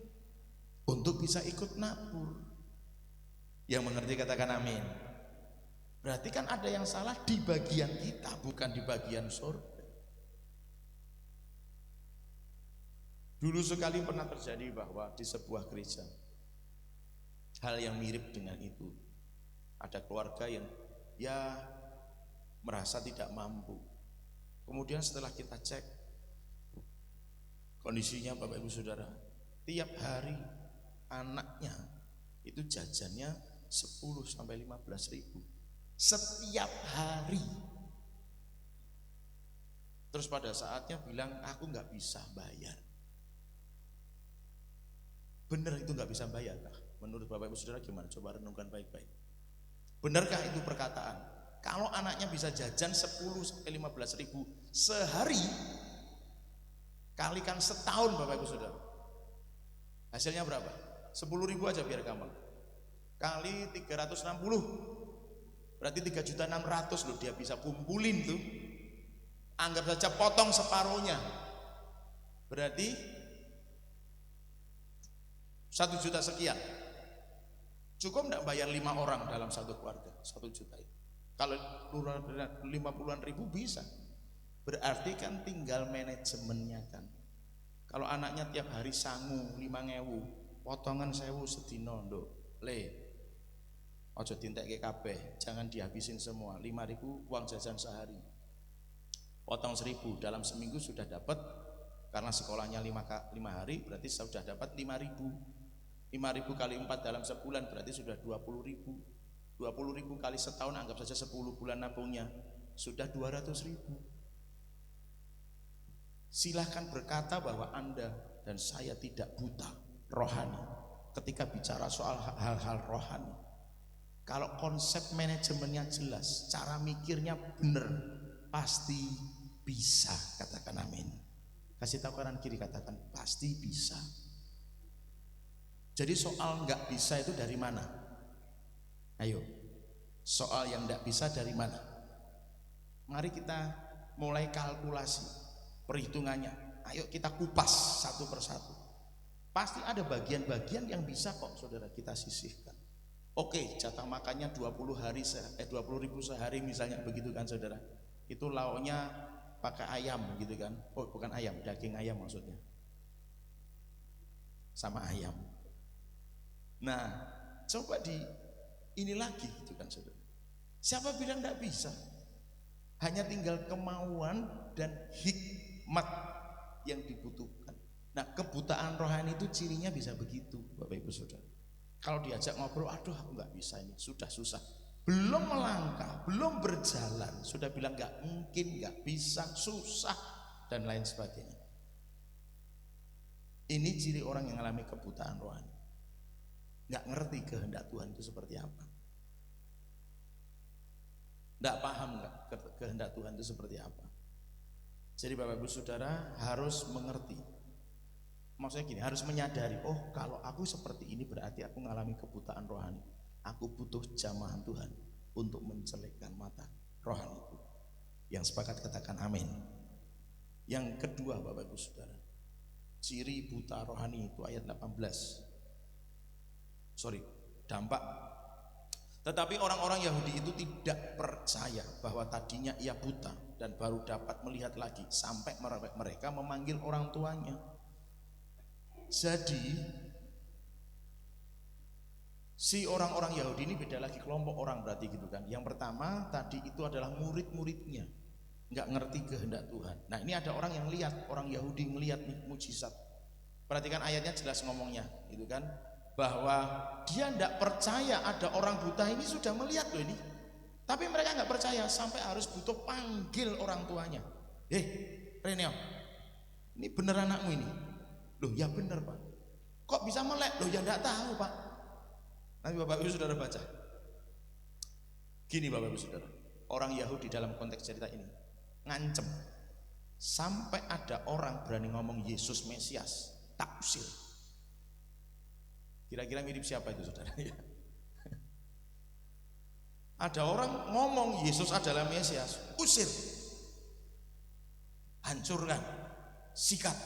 untuk bisa ikut nabur. Yang mengerti katakan amin. Berarti kan ada yang salah di bagian kita, bukan di bagian surga. Dulu sekali pernah terjadi bahwa di sebuah gereja hal yang mirip dengan itu. Ada keluarga yang merasa tidak mampu. Kemudian setelah kita cek kondisinya Bapak Ibu Saudara, tiap hari anaknya itu jajannya 10 sampai 15 ribu setiap hari. Terus pada saatnya bilang aku nggak bisa bayar. Benar itu nggak bisa bayar kah? Menurut Bapak Ibu Saudara gimana? Coba renungkan baik-baik. Benarkah itu perkataan? Kalau anaknya bisa jajan 10 sampai 15 ribu sehari, kalikan setahun Bapak Ibu Saudara, hasilnya berapa? 10 ribu aja biar gampang, kali 360 berarti 3.600.000 loh dia bisa kumpulin tuh. Anggap saja potong separuhnya, berarti 1 juta sekian. Cukup enggak bayar 5 orang dalam satu keluarga 1 juta itu? Kalau 50-an ribu bisa. Berarti kan tinggal manajemennya kan. Kalau anaknya tiap hari sangu 5.000, potongan 1.000 sedino nduk. Le. Ojo dintekke kabeh, jangan dihabisin semua. 5.000 uang jajan sehari. Potong 1.000 dalam seminggu sudah dapat, karena sekolahnya 5 hari berarti sudah dapat 5.000. 5.000 kali 4 dalam sebulan berarti sudah 20.000. 20.000 kali setahun, anggap saja 10 bulan nabungnya, sudah 200.000. Silahkan berkata bahwa Anda dan saya tidak buta rohani ketika bicara soal hal-hal rohani. Kalau konsep manajemennya jelas, cara mikirnya benar, pasti bisa. Katakan amin. Kasih tahu kanan kiri, katakan pasti bisa. Jadi soal nggak bisa itu dari mana? Ayo, soal yang nggak bisa dari mana? Mari kita mulai kalkulasi perhitungannya. Ayo kita kupas satu persatu. Pasti ada bagian-bagian yang bisa kok saudara kita sisihkan. Oke, jatah makannya 20.000 sehari misalnya, begitu kan saudara. Itu lauknya pakai ayam gitu kan. Oh bukan ayam, daging ayam maksudnya. Sama ayam. Nah, coba ini lagi gitu kan saudara. Siapa bilang tidak bisa? Hanya tinggal kemauan dan hikmat yang dibutuhkan. Nah, kebutaan rohani itu cirinya bisa begitu, Bapak Ibu Saudara. Kalau diajak ngobrol, aduh aku nggak bisa ini, sudah susah. Belum melangkah, belum berjalan, sudah bilang nggak mungkin, nggak bisa, susah dan lain sebagainya. Ini ciri orang yang mengalami kebutaan rohani. Nggak ngerti kehendak Tuhan itu seperti apa. Nggak paham nggak kehendak Tuhan itu seperti apa. Jadi Bapak Ibu Saudara harus mengerti. Maksudnya gini, harus menyadari, oh kalau aku seperti ini berarti aku mengalami kebutaan rohani. Aku butuh jamahan Tuhan untuk mencelekkan mata rohani itu. Yang sepakat katakan amin. Yang kedua Bapak Ibu Saudara, ciri buta rohani itu ayat 18. Dampak. Tetapi orang-orang Yahudi itu tidak percaya bahwa tadinya ia buta dan baru dapat melihat lagi sampai mereka memanggil orang tuanya. Jadi Si orang-orang Yahudi ini beda lagi kelompok orang berarti gitu kan. Yang pertama tadi itu adalah murid-muridnya, nggak ngerti kehendak Tuhan. Nah ini ada orang yang lihat, orang Yahudi ngelihat nih mujizat. Perhatikan ayatnya jelas ngomongnya gitu kan, bahwa dia nggak percaya ada orang buta ini sudah melihat loh ini. Tapi mereka nggak percaya sampai harus butuh panggil orang tuanya. Reneo, ini bener anakmu ini? Loh ya bener Pak. Kok bisa melek? Loh ya nggak tahu Pak. Nanti Bapak Ibu Saudara baca. Gini Bapak Ibu Saudara, orang Yahudi dalam konteks cerita ini ngancem sampai ada orang berani ngomong Yesus Mesias, tak usir. Kira-kira mirip siapa itu Saudara? Ada orang ngomong Yesus adalah Mesias, usir, hancurkan, sikat,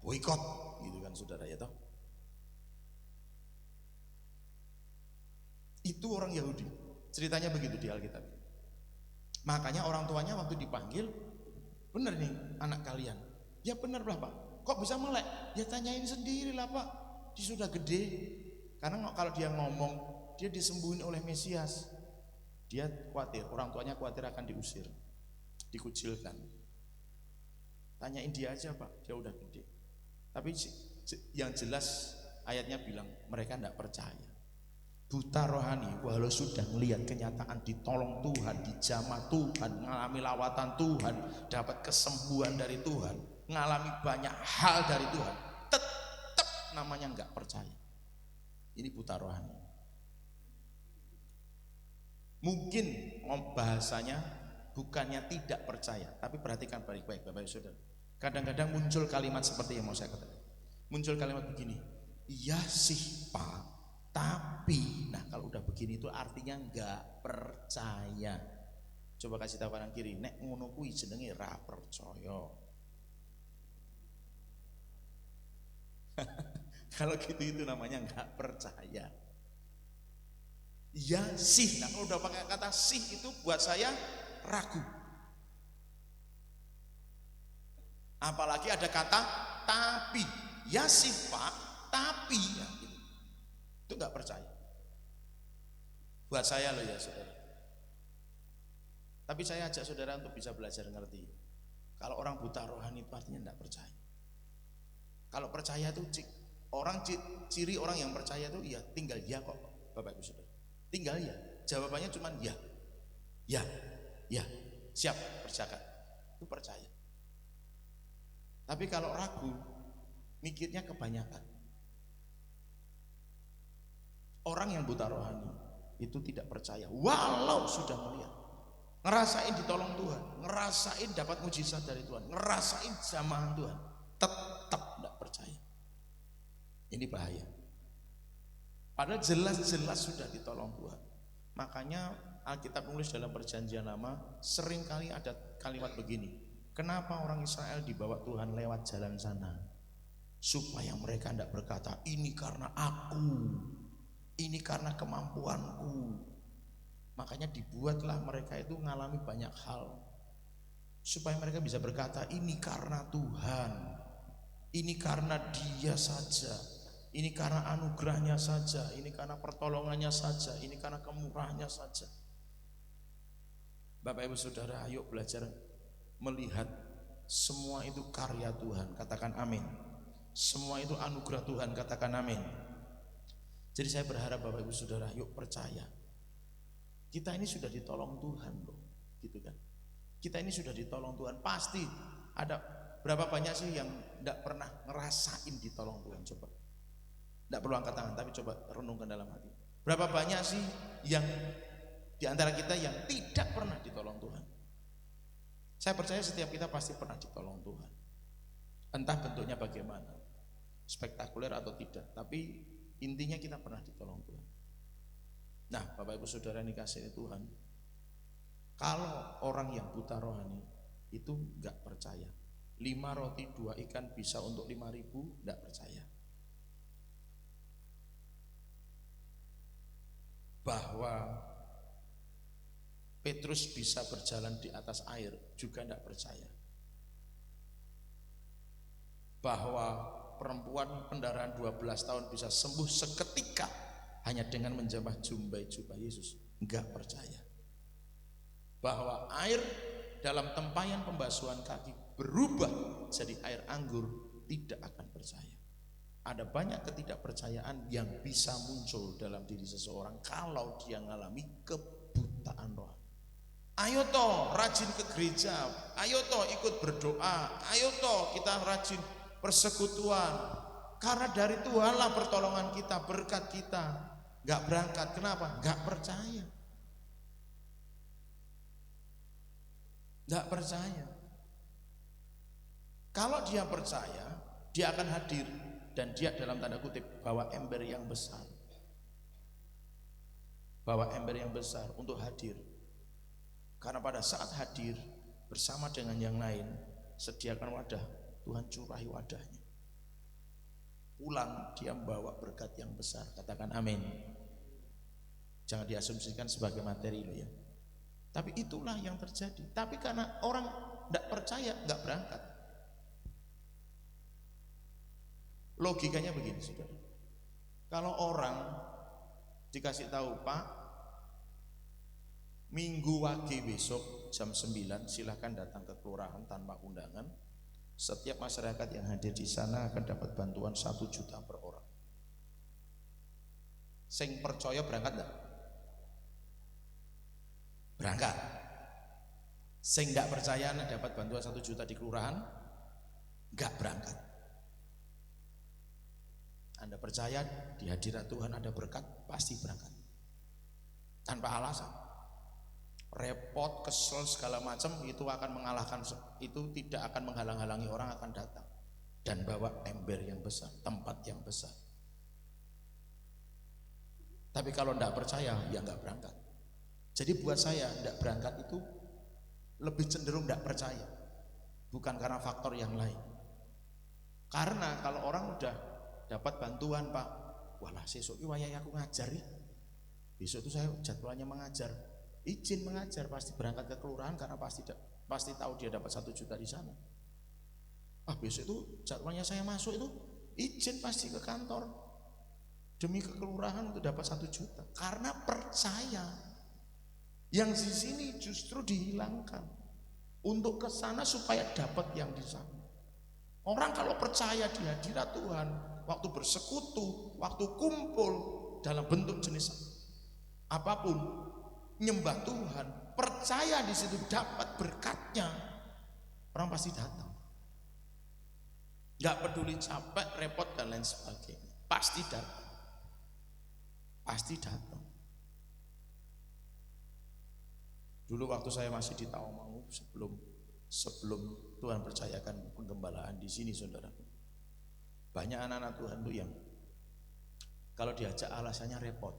boikot, gitu kan Saudara ya toh? Itu orang Yahudi, ceritanya begitu di Alkitab. Makanya orang tuanya waktu dipanggil, bener nih anak kalian, ya bener lah Pak. Kok bisa melek? Ya tanyain sendiri lah Pak, dia sudah gede. Karena kalau dia ngomong, dia disembuhin oleh Mesias. Dia khawatir, orang tuanya khawatir akan diusir, dikucilkan. Tanyain dia aja Pak, dia udah gede. Tapi yang jelas ayatnya bilang mereka tidak percaya. Buta rohani walau sudah melihat kenyataan ditolong Tuhan, dijamah Tuhan, mengalami lawatan Tuhan, dapat kesembuhan dari Tuhan, mengalami banyak hal dari Tuhan, tetap namanya nggak percaya. Ini buta rohani. Mungkin bahasanya bukannya tidak percaya, tapi perhatikan baik-baik Bapak Ibu Saudara. Kadang-kadang muncul kalimat seperti yang mau saya katakan. Muncul kalimat begini, iya sih Pak, tapi, nah kalau udah begini itu artinya nggak percaya. Coba kasih tahu kanan kiri, nek ngono kuwi jenenge ra percaya. Kalau gitu itu namanya nggak percaya. Ya sih, nah kalau udah pakai kata sih itu buat saya ragu. Apalagi ada kata tapi, ya sih Pak, tapi ya, gitu. Itu nggak percaya. Buat saya loh ya saudara. Tapi saya ajak saudara untuk bisa belajar ngerti. Kalau orang buta rohani itu artinya nggak percaya. Kalau percaya itu ciri orang yang percaya itu ya tinggal ya kok Bapak Ibu Saudara. Tinggal ya, jawabannya cuma ya, siap percaya, itu percaya. Tapi kalau ragu, mikirnya kebanyakan. Orang yang buta rohani itu tidak percaya, walau sudah melihat, ngerasain ditolong Tuhan, ngerasain dapat mujizat dari Tuhan, ngerasain jamahan Tuhan, tetap tidak percaya. Ini bahaya. Padahal jelas-jelas sudah ditolong Tuhan. Makanya Alkitab menulis dalam Perjanjian Lama seringkali ada kalimat begini. Kenapa orang Israel dibawa Tuhan lewat jalan sana? Supaya mereka tidak berkata ini karena aku, ini karena kemampuanku. Makanya dibuatlah mereka itu mengalami banyak hal. Supaya mereka bisa berkata ini karena Tuhan, ini karena Dia saja. Ini karena anugerahnya saja, ini karena pertolongannya saja, ini karena kemurahannya saja. Bapak Ibu Saudara, ayo belajar melihat semua itu karya Tuhan, katakan amin. Semua itu anugerah Tuhan, katakan amin. Jadi saya berharap Bapak Ibu Saudara, yuk percaya. Kita ini sudah ditolong Tuhan loh, gitu kan. Kita ini sudah ditolong Tuhan, pasti ada berapa banyak sih yang tidak pernah ngerasain ditolong Tuhan, coba. Tidak perlu angkat tangan, tapi coba renungkan dalam hati. Berapa banyak sih yang di antara kita yang tidak pernah ditolong Tuhan? Saya percaya setiap kita pasti pernah ditolong Tuhan. Entah bentuknya bagaimana, spektakuler atau tidak, tapi intinya kita pernah ditolong Tuhan. Nah, Bapak Ibu Saudara yang dikasihi Tuhan, kalau orang yang buta rohani itu nggak percaya, 5 roti 2 ikan bisa untuk 5.000, nggak percaya. Bahwa Petrus bisa berjalan di atas air juga tidak percaya. Bahwa perempuan pendarahan 12 tahun bisa sembuh seketika hanya dengan jumpai Yesus, enggak percaya bahwa air dalam tempayan pembasuhan kaki berubah jadi air anggur, tidak akan percaya. Ada banyak ketidakpercayaan yang bisa muncul dalam diri seseorang kalau dia mengalami kebutaan rohani. Ayo toh rajin ke gereja, ayo toh ikut berdoa, ayo toh kita rajin persekutuan. Karena dari Tuhanlah pertolongan kita, berkat kita. Gak berangkat, kenapa? Gak percaya. Gak percaya. Kalau dia percaya, dia akan hadir. Dan dia dalam tanda kutip bawa ember yang besar, bawa ember yang besar untuk hadir. Karena pada saat hadir bersama dengan yang lain, sediakan wadah, Tuhan curahi wadahnya. Pulang dia membawa berkat yang besar. Katakan amin. Jangan diasumsikan sebagai materi loh ya. Tapi itulah yang terjadi. Tapi karena orang tidak percaya, nggak berangkat. Logikanya begini saudara, kalau orang dikasih tahu, Pak, Minggu wage besok jam 9 silahkan datang ke kelurahan tanpa undangan, setiap masyarakat yang hadir di sana akan dapat bantuan 1 juta per orang. Sing percaya berangkat enggak? Berangkat. Sing enggak percaya dapat bantuan 1 juta di kelurahan, enggak berangkat. Anda percaya di hadirat Tuhan ada berkat, pasti berangkat tanpa alasan. Repot, kesel, segala macam itu akan mengalahkan, itu tidak akan menghalang-halangi orang akan datang dan bawa ember yang besar, tempat yang besar. Tapi kalau tidak percaya, ya nggak berangkat. Jadi buat saya tidak berangkat itu lebih cenderung tidak percaya, bukan karena faktor yang lain. Karena kalau orang udah dapat bantuan, Pak, walah sesuk iki wayahe aku ngajar nih. Besok itu saya jadwalnya mengajar. Izin mengajar, pasti berangkat ke kelurahan karena pasti tahu dia dapat 1 juta di sana. Besok itu jadwalnya saya masuk itu izin pasti ke kantor demi ke kelurahan untuk dapat 1 juta karena percaya. Yang di sini justru dihilangkan untuk ke sana supaya dapat yang di sana. Orang kalau percaya di hadirat Tuhan, waktu bersekutu, waktu kumpul dalam bentuk jenis apapun, nyembah Tuhan, percaya di situ dapat berkatnya, orang pasti datang. Gak peduli capek, repot dan lain sebagainya, pasti datang. Pasti datang. Dulu waktu saya masih di Tawangmangu, sebelum Tuhan percayakan penggembalaan di sini, saudara, banyak anak-anak Tuhan tuh yang kalau diajak alasannya repot.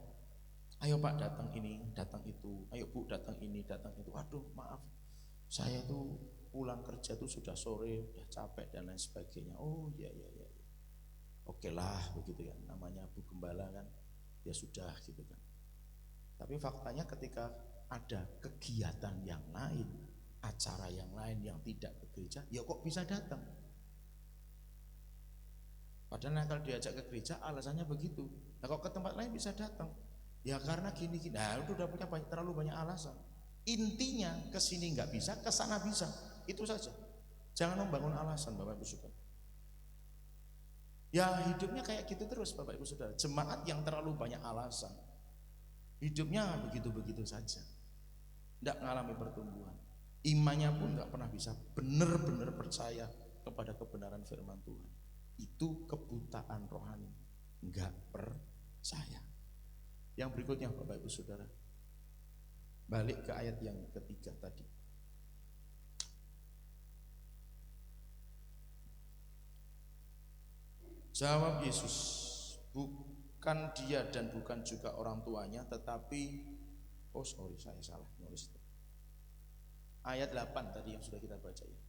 Ayo Pak datang ini, datang itu. Ayo Bu datang ini, datang itu. Aduh maaf, saya tuh pulang kerja tuh sudah sore, udah capek dan lain sebagainya. Oh iya. Oke lah begitu ya, namanya Bu Gembala kan, ya sudah gitu kan. Tapi faktanya ketika ada kegiatan yang lain, acara yang lain yang tidak ke gereja, ya kok bisa datang? Padahal kalau diajak ke gereja alasannya begitu. Nah kok ke tempat lain bisa datang? Ya karena gini. Nah udah punya terlalu banyak alasan. Intinya ke sini nggak bisa, ke sana bisa. Itu saja. Jangan membangun alasan, Bapak Ibu Saudara. Ya hidupnya kayak gitu terus, Bapak Ibu Saudara. Jemaat yang terlalu banyak alasan, hidupnya begitu-begitu saja, tidak mengalami pertumbuhan. Imannya pun nggak pernah bisa benar-benar percaya kepada kebenaran firman Tuhan. Itu kebutaan rohani, nggak percaya. Yang berikutnya Bapak Ibu Saudara, balik ke ayat yang ketiga tadi. Jawab Yesus, bukan dia dan bukan juga orang tuanya, tetapi saya salah nulis. Ayat 8 tadi yang sudah kita baca ya.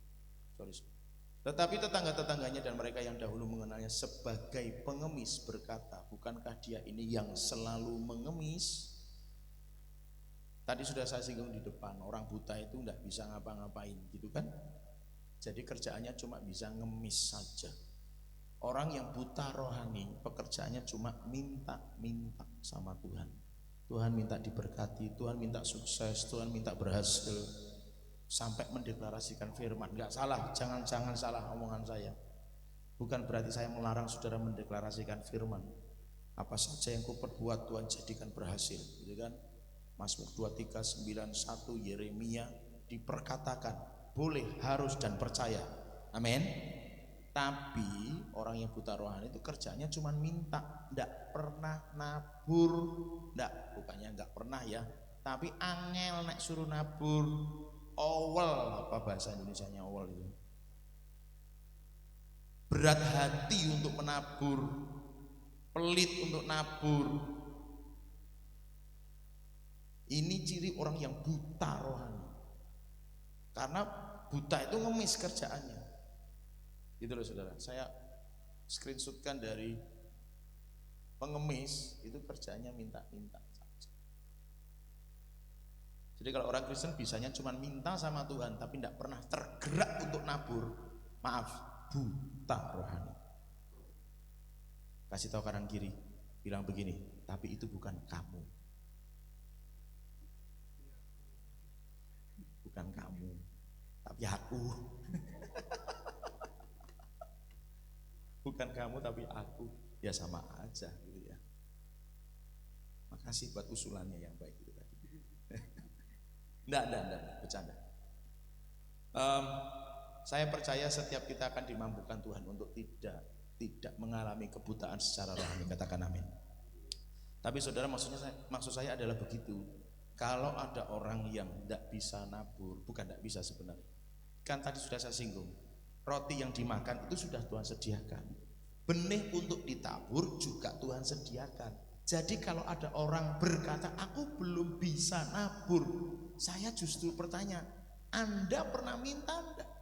Tetapi tetangga-tetangganya dan mereka yang dahulu mengenalnya sebagai pengemis berkata, bukankah dia ini yang selalu mengemis? Tadi sudah saya singgung di depan, orang buta itu enggak bisa ngapa-ngapain gitu kan. Jadi kerjaannya cuma bisa ngemis saja. Orang yang buta rohani pekerjaannya cuma minta-minta sama Tuhan. Tuhan minta diberkati, Tuhan minta sukses, Tuhan minta berhasil, sampai mendeklarasikan firman. Enggak salah, jangan salah omongan saya. Bukan berarti saya melarang saudara mendeklarasikan firman. Apa saja yang kau perbuat Tuhan jadikan berhasil, gitu kan? Mazmur 23:91, Yeremia diperkatakan boleh, harus dan percaya. Amin. Tapi orang yang buta rohani itu kerjanya cuma minta, enggak pernah nabur. Enggak, bukannya enggak pernah ya, tapi angel nek suruh nabur. Owel, apa bahasa Indonesianya owel itu? Berat hati untuk menabur, pelit untuk nabur. Ini ciri orang yang buta rohani. Karena buta itu ngemis kerjaannya. Gitu loh saudara. Saya screenshotkan dari pengemis itu kerjanya minta-minta saja. Jadi kalau orang Kristen bisanya cuma minta sama Tuhan tapi tidak pernah tergerak untuk nabur, maaf, buta rohani. Kasih tahu kanan kiri, bilang begini, tapi itu bukan kamu. Bukan kamu, tapi aku. Bukan kamu tapi aku, ya sama aja gitu ya. Makasih buat usulannya yang baik itu tadi. Enggak, bercanda. Saya percaya setiap kita akan dimampukan Tuhan untuk tidak mengalami kebutaan secara rohani, katakan amin. Tapi saudara, maksud saya adalah begitu. Kalau ada orang yang tidak bisa nabur, bukan tidak bisa sebenarnya. Kan tadi sudah saya singgung, roti yang dimakan itu sudah Tuhan sediakan. Benih untuk ditabur juga Tuhan sediakan. Jadi kalau ada orang berkata, aku belum bisa nabur, saya justru bertanya, Anda pernah minta enggak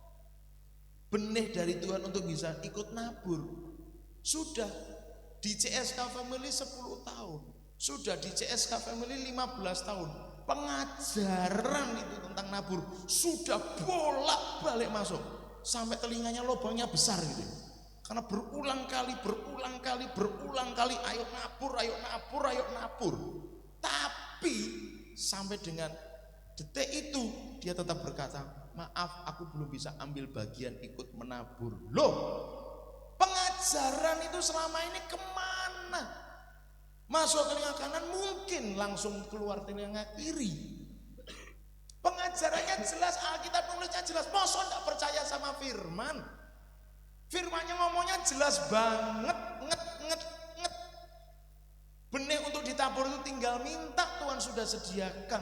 benih dari Tuhan untuk bisa ikut nabur? Sudah di CSK Family 10 tahun, sudah di CSK Family 15 tahun, pengajaran itu tentang nabur sudah bolak-balik masuk sampai telinganya lubangnya besar gitu. Karena berulang kali, ayo nabur. Tapi sampai dengan detik itu dia tetap berkata, maaf, aku belum bisa ambil bagian ikut menabur. Loh, pengajaran itu selama ini kemana? Masuk telinga kanan mungkin langsung keluar telinga kiri. Pengajarannya jelas, Alkitab nulisnya jelas. Masa enggak percaya sama firman? Firmannya ngomongnya jelas banget, nget. Benih untuk ditabur itu tinggal minta, Tuhan sudah sediakan.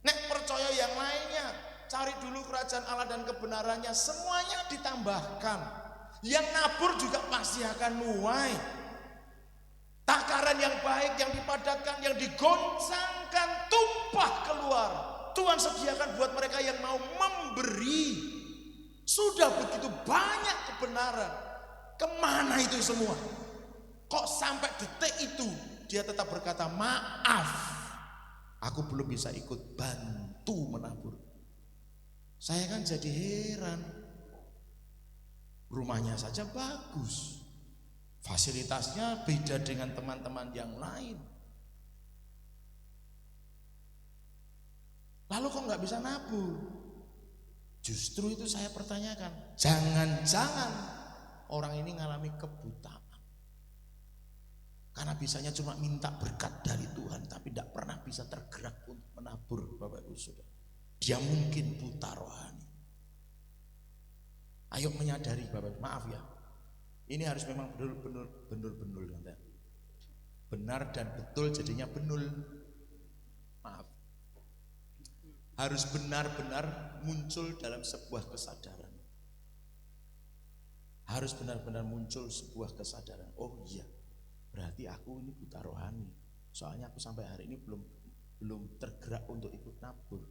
Nek percaya yang lainnya, cari dulu kerajaan Allah dan kebenarannya, semuanya ditambahkan. Yang nabur juga pasti akan muai. Takaran yang baik, yang dipadatkan, yang digoncangkan, tumpah keluar. Tuhan sediakan buat mereka yang mau memberi. Sudah begitu banyak kebenaran. Kemana itu semua? Kok sampai detik itu dia tetap berkata, maaf, aku belum bisa ikut bantu menabur. Saya kan jadi heran. Rumahnya saja bagus, fasilitasnya beda dengan teman-teman yang lain. Lalu kok nggak bisa nabur? Justru itu saya pertanyakan, jangan-jangan orang ini ngalami kebutaan. Karena bisanya cuma minta berkat dari Tuhan, tapi tidak pernah bisa tergerak untuk menabur, Bapak Ibu Saudara. Dia mungkin buta rohani. Ayo menyadari, Bapak Ibu, maaf ya. Ini harus memang benul. Benar dan betul jadinya benul. Maaf. Harus benar-benar muncul dalam sebuah kesadaran. Harus benar-benar muncul sebuah kesadaran. Oh iya, berarti aku ini buta rohani. Soalnya aku sampai hari ini belum tergerak untuk ikut nabur.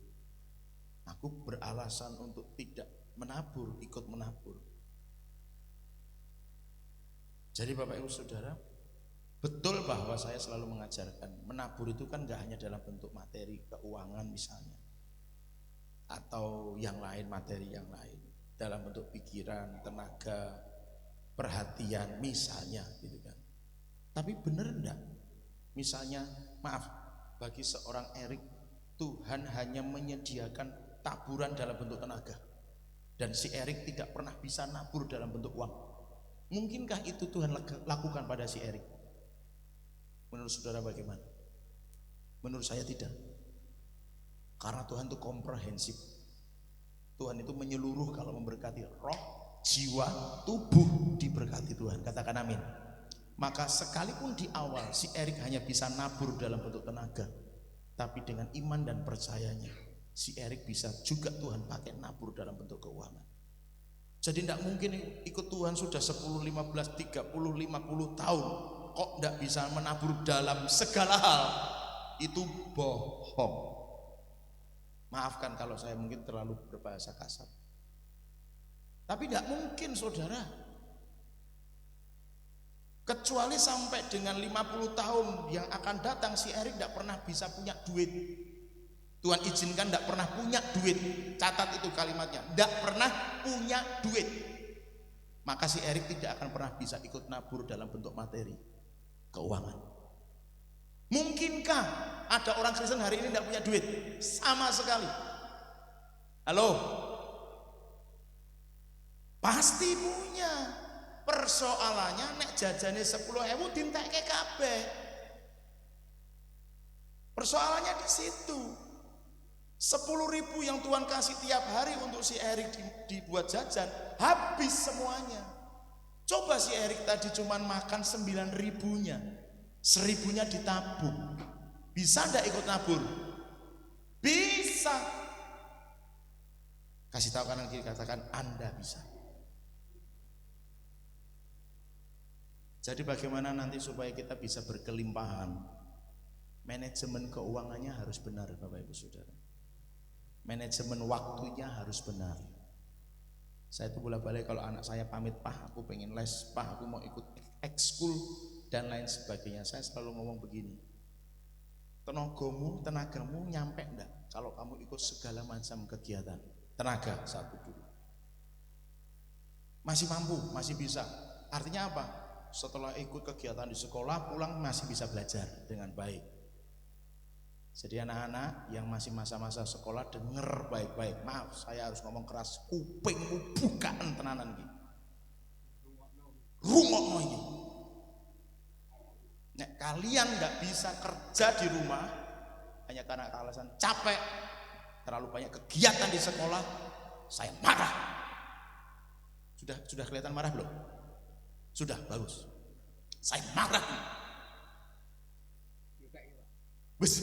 Aku beralasan untuk tidak menabur, ikut menabur. Jadi Bapak Ibu Saudara, betul bahwa saya selalu mengajarkan menabur itu kan gak hanya dalam bentuk materi, keuangan misalnya, atau yang lain, materi yang lain, dalam bentuk pikiran, tenaga, perhatian misalnya gitu kan. Tapi bener enggak? Misalnya, maaf, bagi seorang Erik, Tuhan hanya menyediakan taburan dalam bentuk tenaga, dan si Erik tidak pernah bisa nabur dalam bentuk uang. Mungkinkah itu Tuhan lakukan pada si Erik? Menurut saudara bagaimana? Menurut saya tidak. Karena Tuhan itu komprehensif. Tuhan itu menyeluruh kalau memberkati. Roh, jiwa, tubuh diberkati Tuhan. Katakan amin. Maka sekalipun di awal si Erik hanya bisa nabur dalam bentuk tenaga, tapi dengan iman dan percayanya si Erik bisa juga Tuhan pakai nabur dalam bentuk keuangan. Jadi tidak mungkin ikut Tuhan sudah 10, 15, 30, 50 tahun kok tidak bisa menabur dalam segala hal. Itu bohong. Maafkan kalau saya mungkin terlalu berbahasa kasar. Tapi tidak mungkin saudara. Kecuali sampai dengan 50 tahun yang akan datang si Erik tidak pernah bisa punya duit. Tuhan izinkan tidak pernah punya duit. Catat itu kalimatnya, tidak pernah punya duit. Maka si Erik tidak akan pernah bisa ikut nabur dalam bentuk materi, keuangan. Mungkinkah ada orang Kristen hari ini tidak punya duit? Sama sekali. Halo? Pasti punya. Persoalannya nek jajane 10.000 dintekke kabeh. Persoalannya di situ. 10.000 yang Tuhan kasih tiap hari untuk si Erik dibuat jajan, habis semuanya. Coba si Erik tadi cuman makan 9.000-nya, 1.000-nya ditabung. Bisa ndak ikut nabur? Bisa. Kasih tahu kanan kiri, katakan Anda bisa. Jadi bagaimana nanti supaya kita bisa berkelimpahan? Manajemen keuangannya harus benar, Bapak Ibu Saudara. Manajemen waktunya harus benar. Saya tuh bolak-balik kalau anak saya pamit, "Pak, aku pengen les, Pak, aku mau ikut ekskul dan lain sebagainya." Saya selalu ngomong begini, tenagamu nyampe enggak kalau kamu ikut segala macam kegiatan? Tenaga satu dulu. Masih mampu, masih bisa. Artinya apa? Setelah ikut kegiatan di sekolah, pulang masih bisa belajar dengan baik. Jadi anak-anak yang masih masa-masa sekolah, denger baik-baik. Maaf, saya harus ngomong keras, kupingmu bukaan tenanan iki. Rungokno iki. Nek kalian nggak bisa kerja di rumah hanya karena alasan capek, terlalu banyak kegiatan di sekolah, saya marah. Sudah kelihatan marah belum? Sudah, bagus. Saya marah. Bus,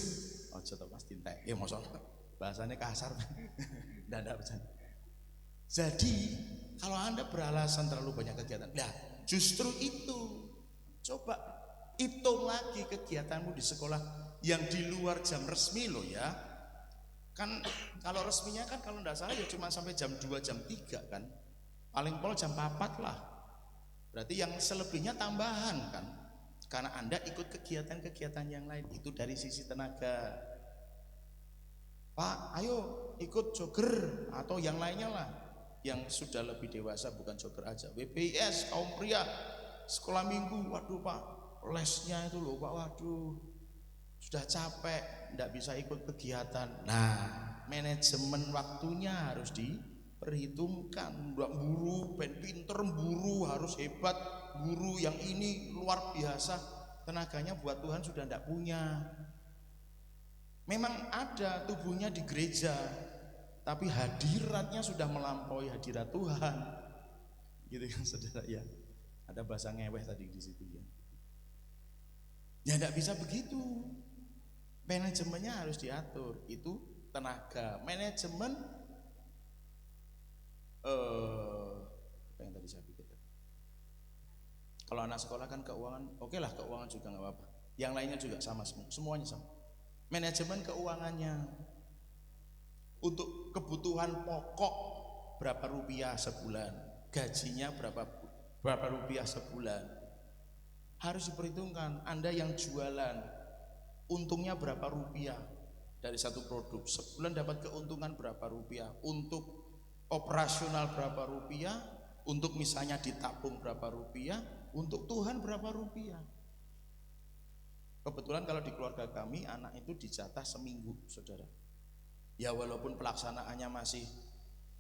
ojo to Mas tintek. Mosok bahasanya kasar. Ndak ada bercanda. Jadi, kalau Anda beralasan terlalu banyak kegiatan, nah justru itu. Coba hitung lagi kegiatanmu di sekolah yang di luar jam resmi loh ya. Kan kalau resminya kan kalau enggak salah ya cuma sampai jam 2, jam 3 kan. Paling pol jam 4 lah. Berarti yang selebihnya tambahan kan, karena Anda ikut kegiatan-kegiatan yang lain. Itu dari sisi tenaga. Pak, ayo ikut jogger atau yang lainnya lah, yang sudah lebih dewasa, bukan jogger aja. WPIS, kaum pria, sekolah minggu. Waduh Pak, lesnya itu loh Pak, waduh sudah capek, tidak bisa ikut kegiatan. Nah, manajemen waktunya harus diperhitungkan. Buru, ben pinter, buru harus hebat, buru yang ini luar biasa, tenaganya buat Tuhan sudah tidak punya. Memang ada tubuhnya di gereja, tapi hadiratnya sudah melampaui hadirat Tuhan. Gitu kan saudara ya. Ada bahasa ngeweh tadi di situ ya. Ya tidak bisa begitu. Manajemennya harus diatur. Itu tenaga. Manajemen apa yang tadi saya pikir? Kalau anak sekolah kan keuangan, oke lah keuangan juga nggak apa-apa. Yang lainnya juga sama semua, semuanya sama. Manajemen keuangannya untuk kebutuhan pokok berapa rupiah sebulan, gajinya berapa rupiah sebulan, harus diperhitungkan. Anda yang jualan, untungnya berapa rupiah dari satu produk, sebulan dapat keuntungan berapa rupiah, untuk operasional berapa rupiah, Untuk misalnya ditabung berapa rupiah, untuk Tuhan berapa rupiah. Kebetulan kalau di keluarga kami anak itu dijatah seminggu, saudara. Ya walaupun pelaksanaannya masih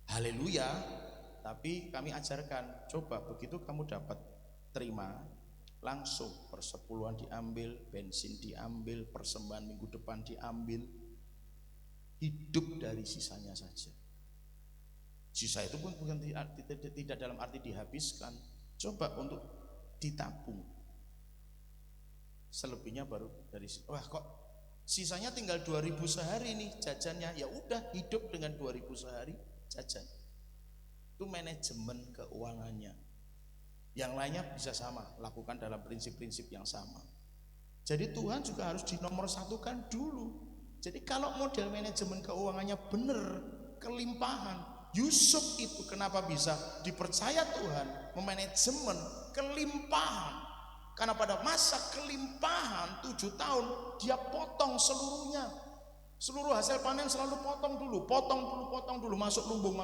haleluya, tapi kami ajarkan, coba begitu kamu dapat terima, langsung persepuluhan diambil, bensin diambil, persembahan minggu depan diambil, hidup dari sisanya saja. Sisa itu pun bukan tidak dalam arti dihabiskan, coba untuk ditabung. Selebihnya baru dari wah kok sisanya tinggal 2.000 sehari nih jajannya, ya udah hidup dengan 2.000 sehari jajan. Itu manajemen keuangannya. Yang lainnya bisa sama, lakukan dalam prinsip-prinsip yang sama. Jadi Tuhan juga harus dinomorsatukan dulu. Jadi kalau model manajemen keuangannya benar, kelimpahan, Yusuf itu kenapa bisa dipercaya Tuhan memanajemen kelimpahan? Karena pada masa kelimpahan 7 tahun dia potong seluruhnya. Seluruh hasil panen selalu potong dulu, masuk lumbung.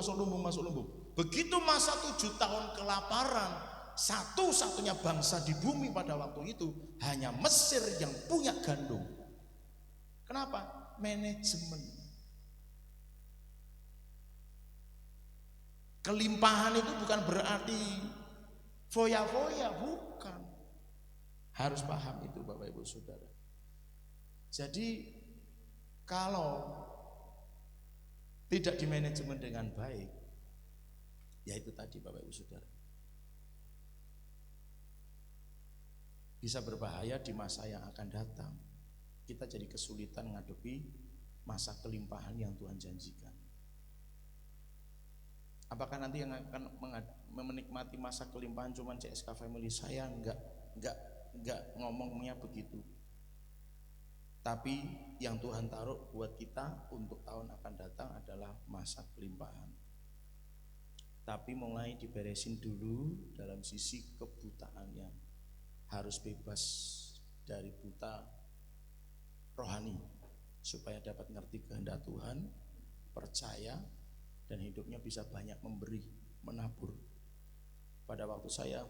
Begitu masa 7 tahun kelaparan, satu-satunya bangsa di bumi pada waktu itu hanya Mesir yang punya gandum. Kenapa? Manajemen. Kelimpahan itu bukan berarti foya-foya, bukan. Harus paham itu Bapak Ibu Saudara. Jadi kalau tidak dimanajemen dengan baik, ya itu tadi Bapak Ibu Saudara, bisa berbahaya di masa yang akan datang. Kita jadi kesulitan menghadapi masa kelimpahan yang Tuhan janjikan. Apakah nanti yang akan menikmati masa kelimpahan cuma CSK Family? Saya enggak ngomongnya begitu. Tapi yang Tuhan taruh buat kita untuk tahun akan datang adalah masa kelimpahan. Tapi mulai diberesin dulu dalam sisi kebutaannya. Harus bebas dari buta rohani supaya dapat ngerti kehendak Tuhan, percaya, dan hidupnya bisa banyak memberi, menabur. Pada waktu saya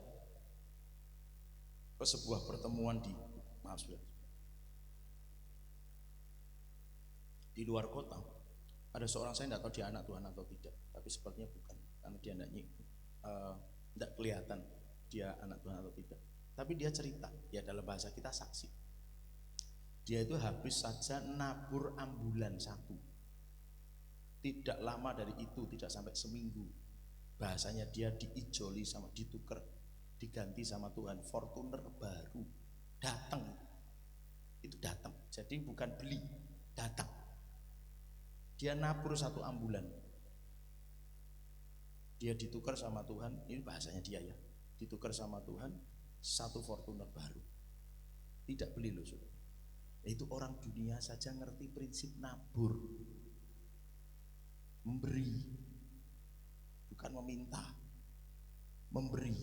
ke sebuah pertemuan di luar kota, ada seorang, saya tidak tahu dia anak Tuhan atau tidak, tapi sepertinya bukan, karena dia tidak kelihatan dia anak Tuhan atau tidak. Tapi dia cerita, ya dalam bahasa kita saksi. Dia itu habis saja nabur ambulan 1. Tidak lama dari itu, tidak sampai seminggu, bahasanya dia diijoli sama ditukar, diganti sama Tuhan, Fortuner baru datang. Itu datang, jadi bukan beli, datang. Dia nabur 1 ambulan, dia ditukar sama Tuhan, ini bahasanya dia ya, ditukar sama Tuhan 1 Fortuner baru. Tidak beli loh saudara. Itu orang dunia saja ngerti prinsip nabur, memberi, bukan meminta, memberi.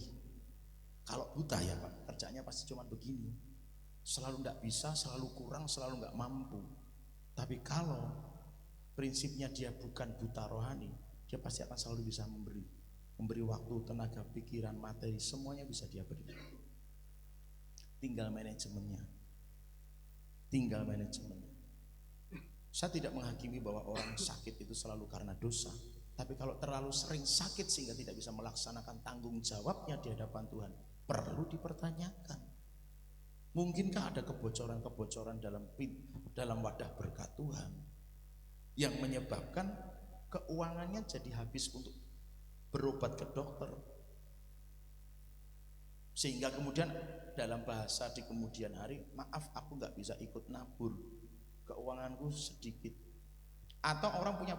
Kalau buta ya Pak, kerjanya pasti cuma begini, selalu tidak bisa, selalu kurang, selalu nggak mampu. Tapi kalau prinsipnya dia bukan buta rohani, dia pasti akan selalu bisa memberi waktu, tenaga, pikiran, materi, semuanya bisa dia beri. Tinggal manajemennya. Saya tidak menghakimi bahwa orang sakit itu selalu karena dosa, tapi kalau terlalu sering sakit sehingga tidak bisa melaksanakan tanggung jawabnya di hadapan Tuhan, perlu dipertanyakan. Mungkinkah ada kebocoran-kebocoran dalam wadah berkat Tuhan yang menyebabkan keuangannya jadi habis untuk berobat ke dokter, sehingga kemudian dalam bahasa di kemudian hari, maaf aku nggak bisa ikut nabur, keuanganku sedikit. Atau orang punya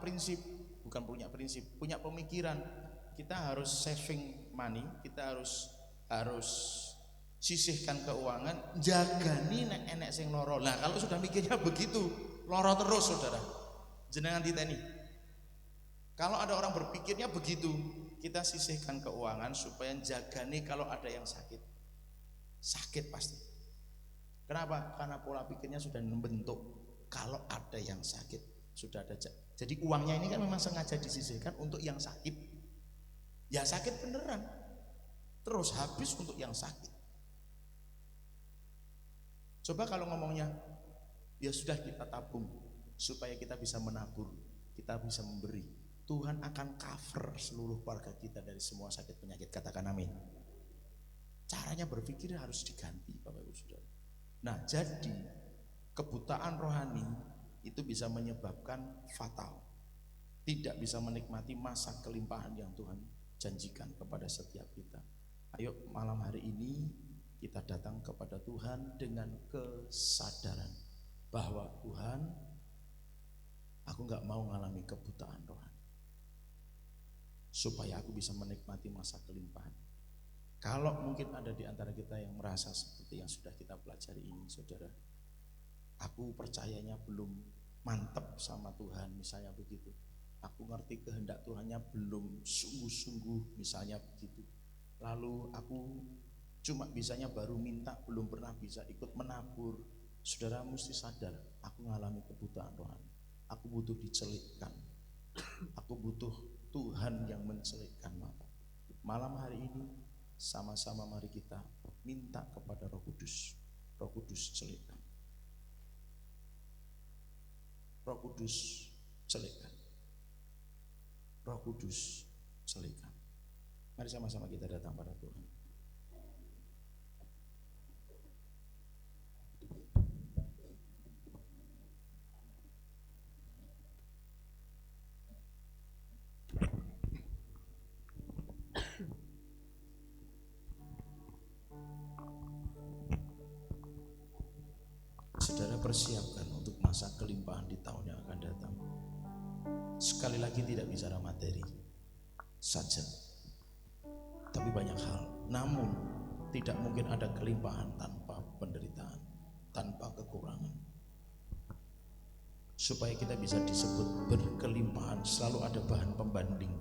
pemikiran, kita harus saving money, kita harus sisihkan keuangan, jagani enek sing loro. Nah kalau sudah mikirnya begitu, loro terus saudara, jenengan titeni. Kalau ada orang berpikirnya begitu, kita sisihkan keuangan supaya jagani kalau ada yang sakit pasti. Kenapa? Karena pola pikirnya sudah membentuk, kalau ada yang sakit sudah ada. Jadi uangnya ini kan memang sengaja disisihkan untuk yang sakit. Ya sakit beneran. Terus habis untuk yang sakit. Coba kalau ngomongnya, ya sudah kita tabung supaya kita bisa menabur, kita bisa memberi. Tuhan akan cover seluruh keluarga kita dari semua sakit penyakit. Katakan amin. Caranya berpikir harus diganti, Bapak Ibu Saudara. Nah, jadi kebutaan rohani itu bisa menyebabkan fatal. Tidak bisa menikmati masa kelimpahan yang Tuhan janjikan kepada setiap kita. Ayo malam hari ini kita datang kepada Tuhan dengan kesadaran bahwa Tuhan, aku gak mau mengalami kebutaan rohani, supaya aku bisa menikmati masa kelimpahan. Kalau mungkin ada di antara kita yang merasa seperti yang sudah kita pelajari ini, saudara, aku percayanya belum mantap sama Tuhan, misalnya begitu. Aku ngerti kehendak Tuhannya belum sungguh-sungguh, misalnya begitu. Lalu aku cuma bisanya baru minta, belum pernah bisa ikut menabur. Saudara mesti sadar, aku mengalami kebutaan rohani. Aku butuh dicelitkan. Aku butuh Tuhan yang mencelitkan mata. Malam hari ini sama-sama mari kita minta kepada Roh Kudus. Roh Kudus celitkan. Roh Kudus celitkan. Roh Kudus celitkan. Mari sama-sama kita datang pada Tuhan. Saudara persiapkan untuk masa kelimpahan di tahun yang akan datang. Sekali lagi tidak bicara materi saja, tapi banyak hal. Namun tidak mungkin ada kelimpahan tanpa penderitaan, tanpa kekurangan. Supaya kita bisa disebut berkelimpahan, selalu ada bahan pembanding.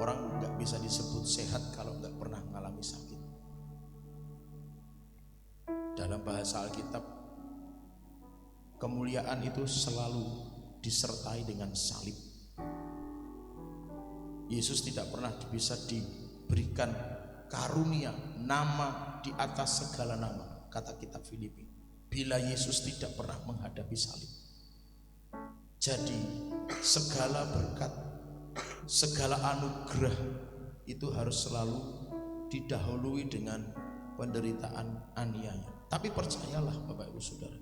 Orang nggak bisa disebut sehat kalau nggak pernah mengalami sakit. Dalam bahasa Alkitab, kemuliaan itu selalu disertai dengan salib. Yesus tidak pernah bisa diberikan karunia nama di atas segala nama, kata kitab Filipi, bila Yesus tidak pernah menghadapi salib. Jadi segala berkat, segala anugerah itu harus selalu didahului dengan penderitaan aniaya. Tapi percayalah Bapak Ibu Saudara,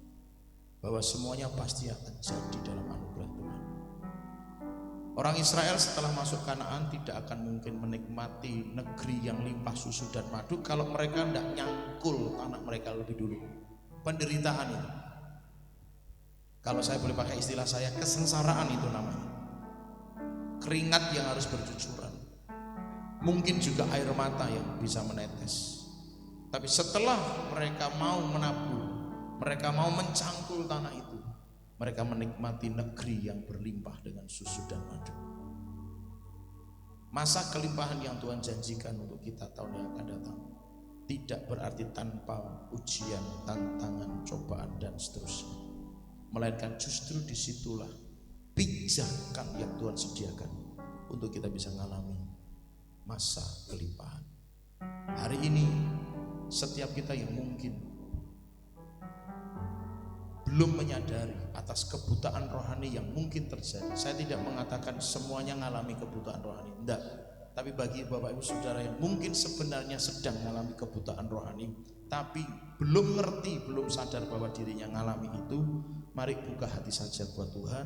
bahwa semuanya pasti akan jadi dalam anugerah Tuhan. Orang Israel setelah masuk Kanaan tidak akan mungkin menikmati negeri yang limpah susu dan madu kalau mereka tidak nyangkul tanah mereka lebih dulu. Penderitaan itu, kalau saya boleh pakai istilah saya, kesengsaraan itu namanya. Keringat yang harus bercucuran, mungkin juga air mata yang bisa menetes. Tapi setelah mereka mau menabur, mereka mau mencangkul tanah itu, mereka menikmati negeri yang berlimpah dengan susu dan madu. Masa kelimpahan yang Tuhan janjikan untuk kita tahun yang akan datang tidak berarti tanpa ujian, tantangan, cobaan dan seterusnya, melainkan justru disitulah pijakan yang Tuhan sediakan untuk kita bisa mengalami masa kelimpahan. Hari ini setiap kita yang mungkin belum menyadari atas kebutaan rohani yang mungkin terjadi. Saya tidak mengatakan semuanya mengalami kebutaan rohani, enggak. Tapi bagi Bapak Ibu Saudara yang mungkin sebenarnya sedang mengalami kebutaan rohani, tapi belum ngerti, belum sadar bahwa dirinya mengalami itu, mari buka hati saja buat Tuhan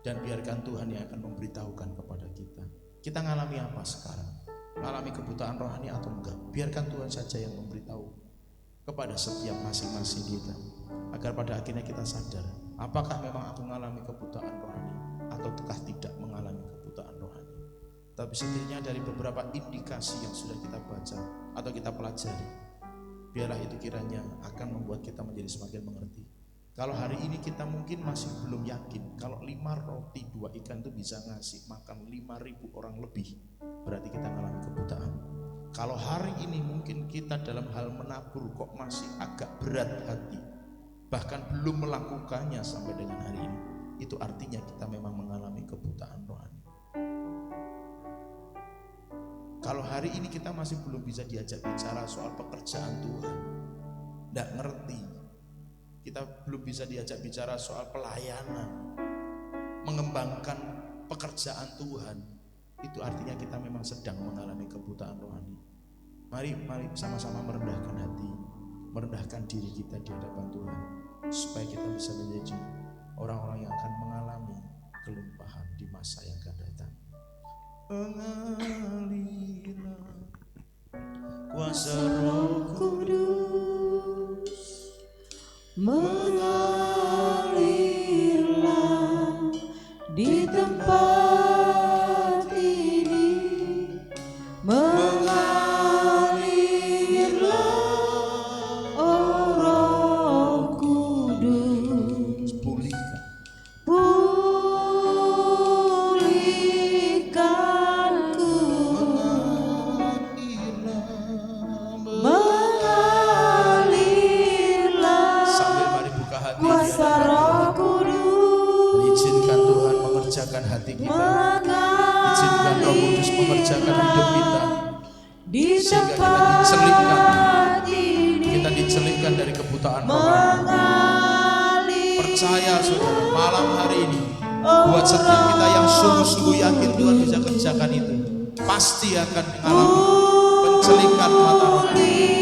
dan biarkan Tuhan yang akan memberitahukan kepada kita. Kita mengalami apa sekarang? Mengalami kebutaan rohani atau enggak? Biarkan Tuhan saja yang memberitahu kepada setiap masing-masing kita, agar pada akhirnya kita sadar, apakah memang aku mengalami kebutaan rohani ataukah tidak mengalami kebutaan rohani. Tapi setidaknya dari beberapa indikasi yang sudah kita baca atau kita pelajari, biarlah itu kiranya akan membuat kita menjadi semakin mengerti. Kalau hari ini kita mungkin masih belum yakin kalau 5 roti 2 ikan itu bisa ngasih makan 5.000 orang lebih, berarti kita mengalami kebutaan. Kalau hari ini mungkin kita dalam hal menabur kok masih agak berat hati, bahkan belum melakukannya sampai dengan hari ini, itu artinya kita memang mengalami kebutaan rohani. Kalau hari ini kita masih belum bisa diajak bicara soal pekerjaan Tuhan, tidak ngerti, kita belum bisa diajak bicara soal pelayanan, mengembangkan pekerjaan Tuhan, itu artinya kita memang sedang mengalami kebutaan rohani. Mari sama-sama merendahkan hati, merendahkan diri kita di hadapan Tuhan, supaya kita bisa menjadi orang-orang yang akan mengalami kelimpahan di masa yang akan datang. Mengalirlah kuasa Roh Kudus, mengalirlah di tempat ini, mengalirlah oh Roh Kudus, pulihkanku, mengalirlah sambil mari buka hati kuasa Roh Kudus, izinkan Tuhan mengerjakan hati kita, izinkan Roh Kudus mengerjakan hidup kita, di sehingga kita dicelipkan dari kebutaan rohani. Percaya saudara, malam hari ini buat setiap kita yang sungguh-sungguh yakin Tuhan bisa kerjakan itu, pasti akan mengalami pencelikan mata rohani.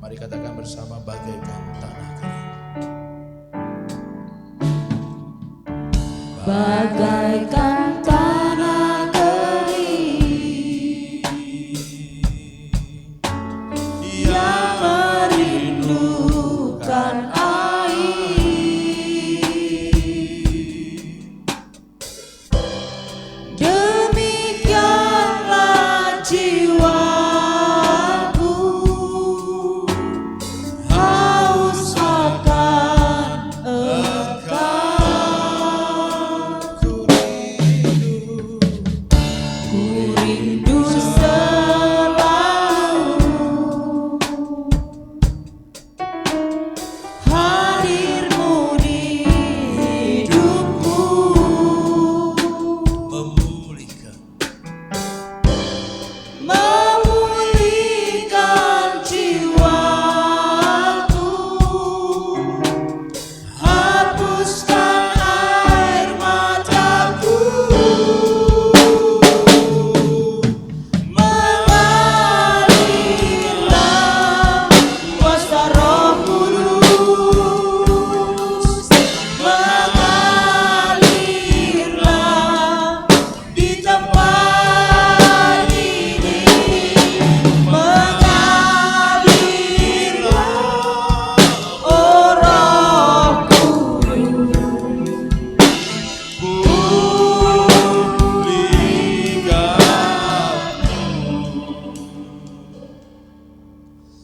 Mari katakan bersama, bagaikan tanah kering. Bagaikan tanah kering yang merindukan air, demikianlah jiwaku haus akan Engkau. Ku rindu selalu hadirmu di hidupku, memulihkan jiwaku, hapuskan air mataku, mengalirlah kuasa Roh Kudus, mengalirlah di tempat ini, mengalirlah oh Roh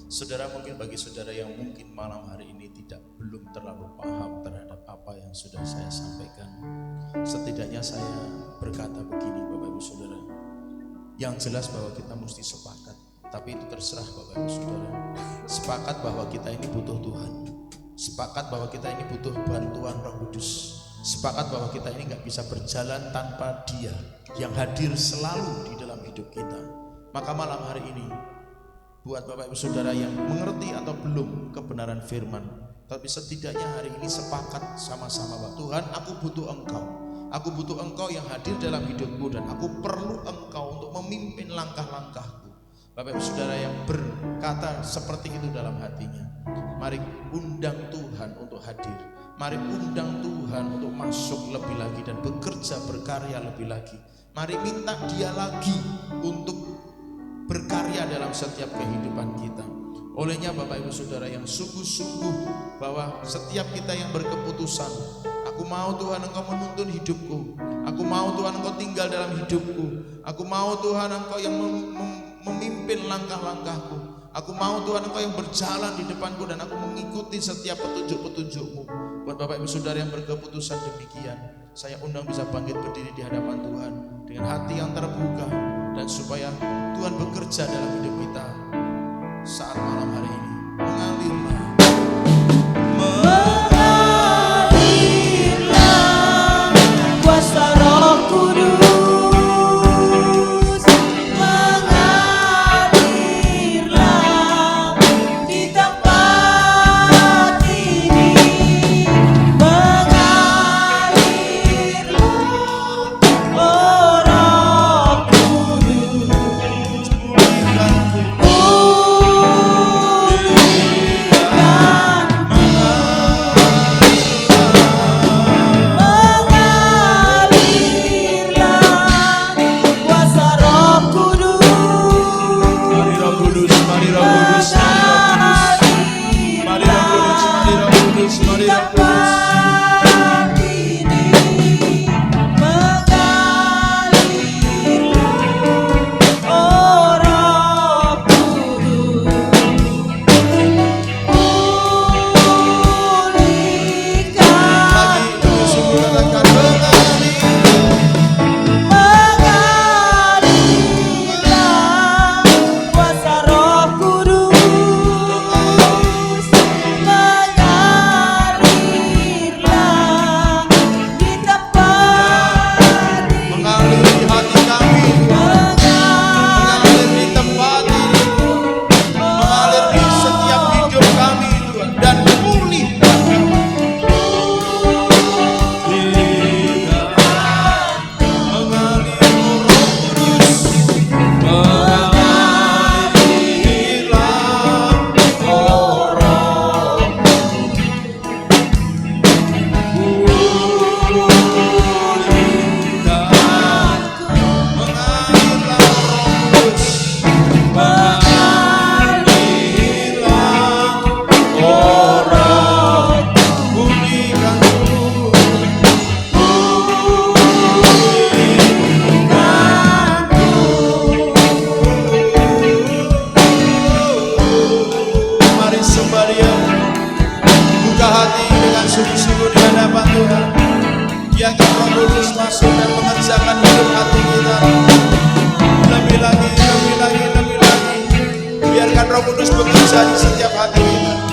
Saudara, mungkin bagi saudara yang mungkin malam hari ini belum terlalu paham terhadap apa yang sudah saya sampaikan, setidaknya saya berkata begini Bapak Ibu Saudara, yang jelas bahwa kita mesti sepakat, tapi itu terserah Bapak Ibu Saudara, sepakat bahwa kita ini butuh Tuhan, sepakat bahwa kita ini butuh bantuan Roh Kudus, sepakat bahwa kita ini gak bisa berjalan tanpa Dia yang hadir selalu di dalam hidup kita. Maka malam hari ini, buat Bapak Ibu Saudara yang mengerti atau belum kebenaran firman, tapi setidaknya hari ini sepakat sama-sama bahwa Tuhan, aku butuh Engkau, aku butuh Engkau yang hadir dalam hidupku, dan aku perlu Engkau untuk memimpin langkah-langkahku. Bapak Ibu Saudara yang berkata seperti itu dalam hatinya, mari undang Tuhan untuk hadir, mari undang Tuhan untuk masuk lebih lagi dan bekerja berkarya lebih lagi. Mari minta Dia lagi untuk berkarya dalam setiap kehidupan kita. Olehnya Bapak Ibu Saudara yang sungguh-sungguh bahwa setiap kita yang berkeputusan, aku mau Tuhan Engkau menuntun hidupku, aku mau Tuhan Engkau tinggal dalam hidupku, aku mau Tuhan Engkau yang memimpin langkah-langkahku, aku mau Tuhan Engkau yang berjalan di depanku, dan aku mengikuti setiap petunjuk-petunjuk-Mu. Buat Bapak Ibu Saudara yang berkeputusan demikian, saya undang bisa bangkit berdiri di hadapan Tuhan dengan hati yang terbuka, dan supaya Tuhan bekerja dalam hidup kita saat malam hari ini. Mengalirlah, mengalirlah kuasa Roh Roh Kudus bekerja di setiap hati kita.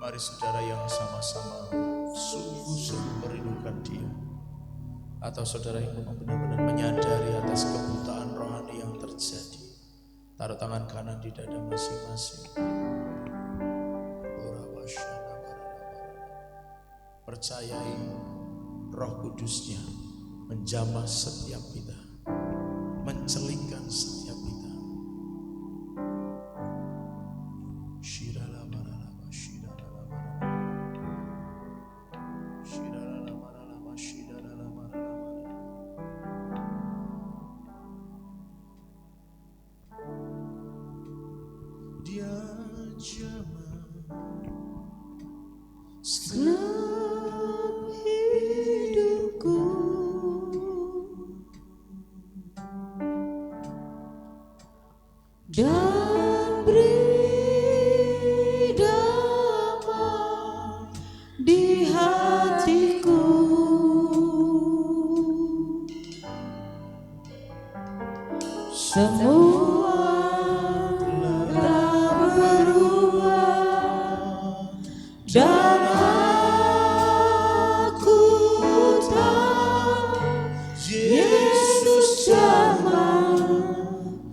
Mari saudara yang sama-sama sungguh-sungguh merindukan Dia, atau saudara yang memang benar-benar menyadari atas kebutaan rohani yang terjadi, taruh tangan kanan di dada masing-masing. Percayai Roh Kudusnya menjamah setiap kita, mencelingkan setiap kita. Dia jamah Segenap hidupku dan beri damai di hatiku. Semua telah berubah dan aku tahu Yesus jamah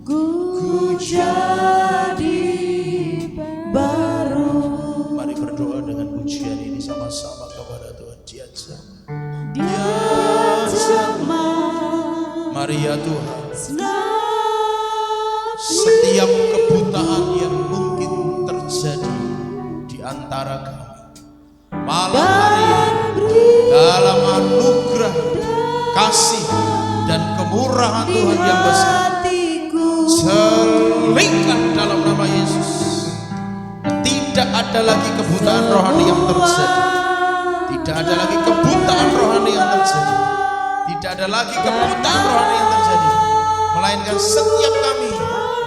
ku jadi baru. Mari berdoa dengan pujian ini sama-sama kepada Tuhan. Dia jamah, Dia jamah. Mari ya Tuhan, setiap kebutaan yang mungkin terjadi di antara kami malam hari ini, dalam anugerah, kasih dan kemurahan Tuhan yang besar, selingkan dalam nama Yesus. Tidak ada lagi kebutaan rohani yang terjadi. Tidak ada lagi kebutaan rohani yang terjadi. Tidak ada ada lagi kebutaan rohani yang terjadi, melainkan setiap kami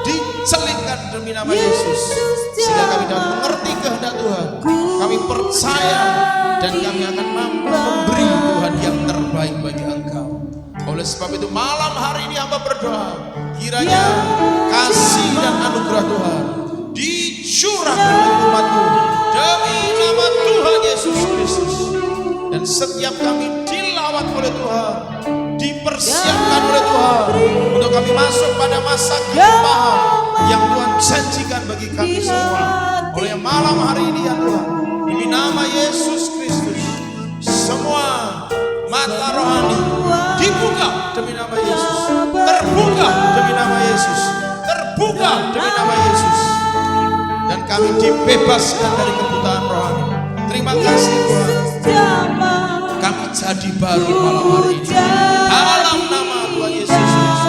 dicelingkan demi nama Yesus, sehingga kami dapat mengerti kehendak Tuhan. Kami percaya dan kami akan mampu memberi Tuhan yang terbaik bagi Engkau. Oleh sebab itu malam hari ini hamba berdoa, kiranya kasih dan anugerah Tuhan dicurahkan bagi umat-Mu demi nama Tuhan Yesus Kristus. Dan setiap kami dilawat oleh Tuhan, dipersiapkan oleh Tuhan untuk kami masuk pada masa kelimpahan yang Tuhan janjikan bagi kami semua. Oleh malam hari ini ya Tuhan, demi nama Yesus Kristus, semua mata rohani dibuka demi nama Yesus, terbuka demi nama Yesus, terbuka demi nama Yesus, dan kami dibebaskan dari kebutaan rohani. Terima kasih Tuhan, kami jadi baru malam hari ini dalam nama Tuhan Yesus Kristus.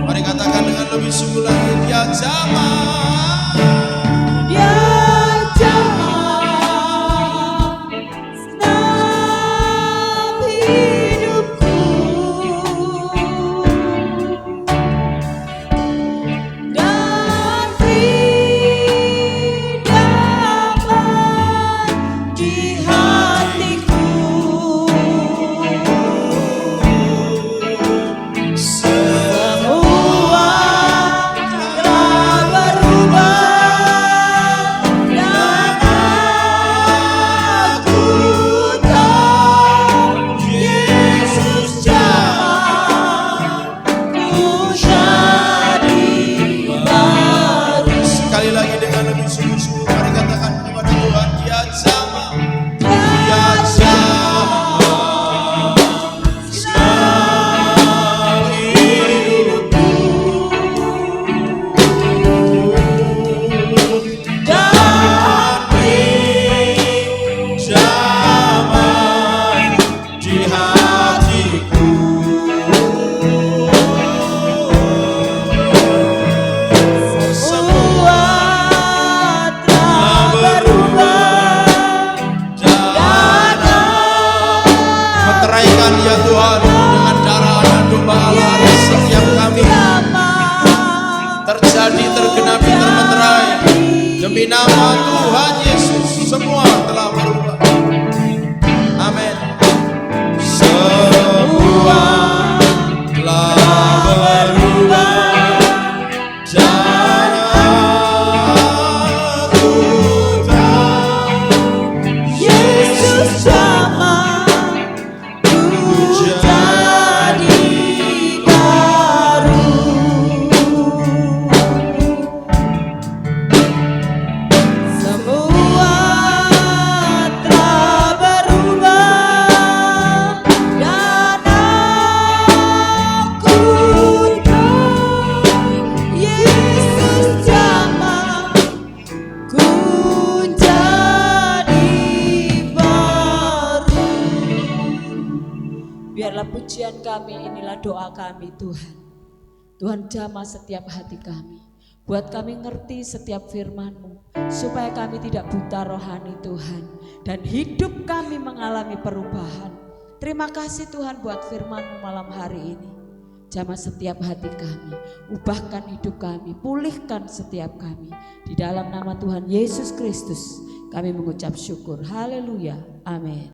Mari katakan dengan lebih sungguh lagi, Dia jamah, Dia jamah senam hidupku, dan beri damai di hatiku. Semua telah berubah dan aku tahu Yesus jamah ku jadi baru. sekali lagi dengan lebih sungguh-sungguh, mari katakan kepada Tuhan, Dia jamah, Dia jamah senam hidupku, dan beri damai di hatiku. Semua telah berubah dan Meteraikan ya Tuhan dengan darah dan domba Allah, setiap kami terjadi, tergenapi, termeterai demi nama Tuhan Yesus. Semua telah berubah. Amin. Semua telah berubah dan aku tahu Yesus jamah ku jadi baru. Semua telah berubah dan aku tahu Yesus jamah ku jadi baru. Biarlah pujian kami, inilah doa kami Tuhan. Tuhan jamah setiap hati kami, buat kami ngerti setiap firman-Mu, supaya kami tidak buta rohani Tuhan, dan hidup kami mengalami perubahan. Terima kasih Tuhan buat firman-Mu malam hari ini. Jamah setiap hati kami, ubahkan hidup kami, pulihkan setiap kami. Di dalam nama Tuhan Yesus Kristus kami mengucap syukur. Haleluya. Amin.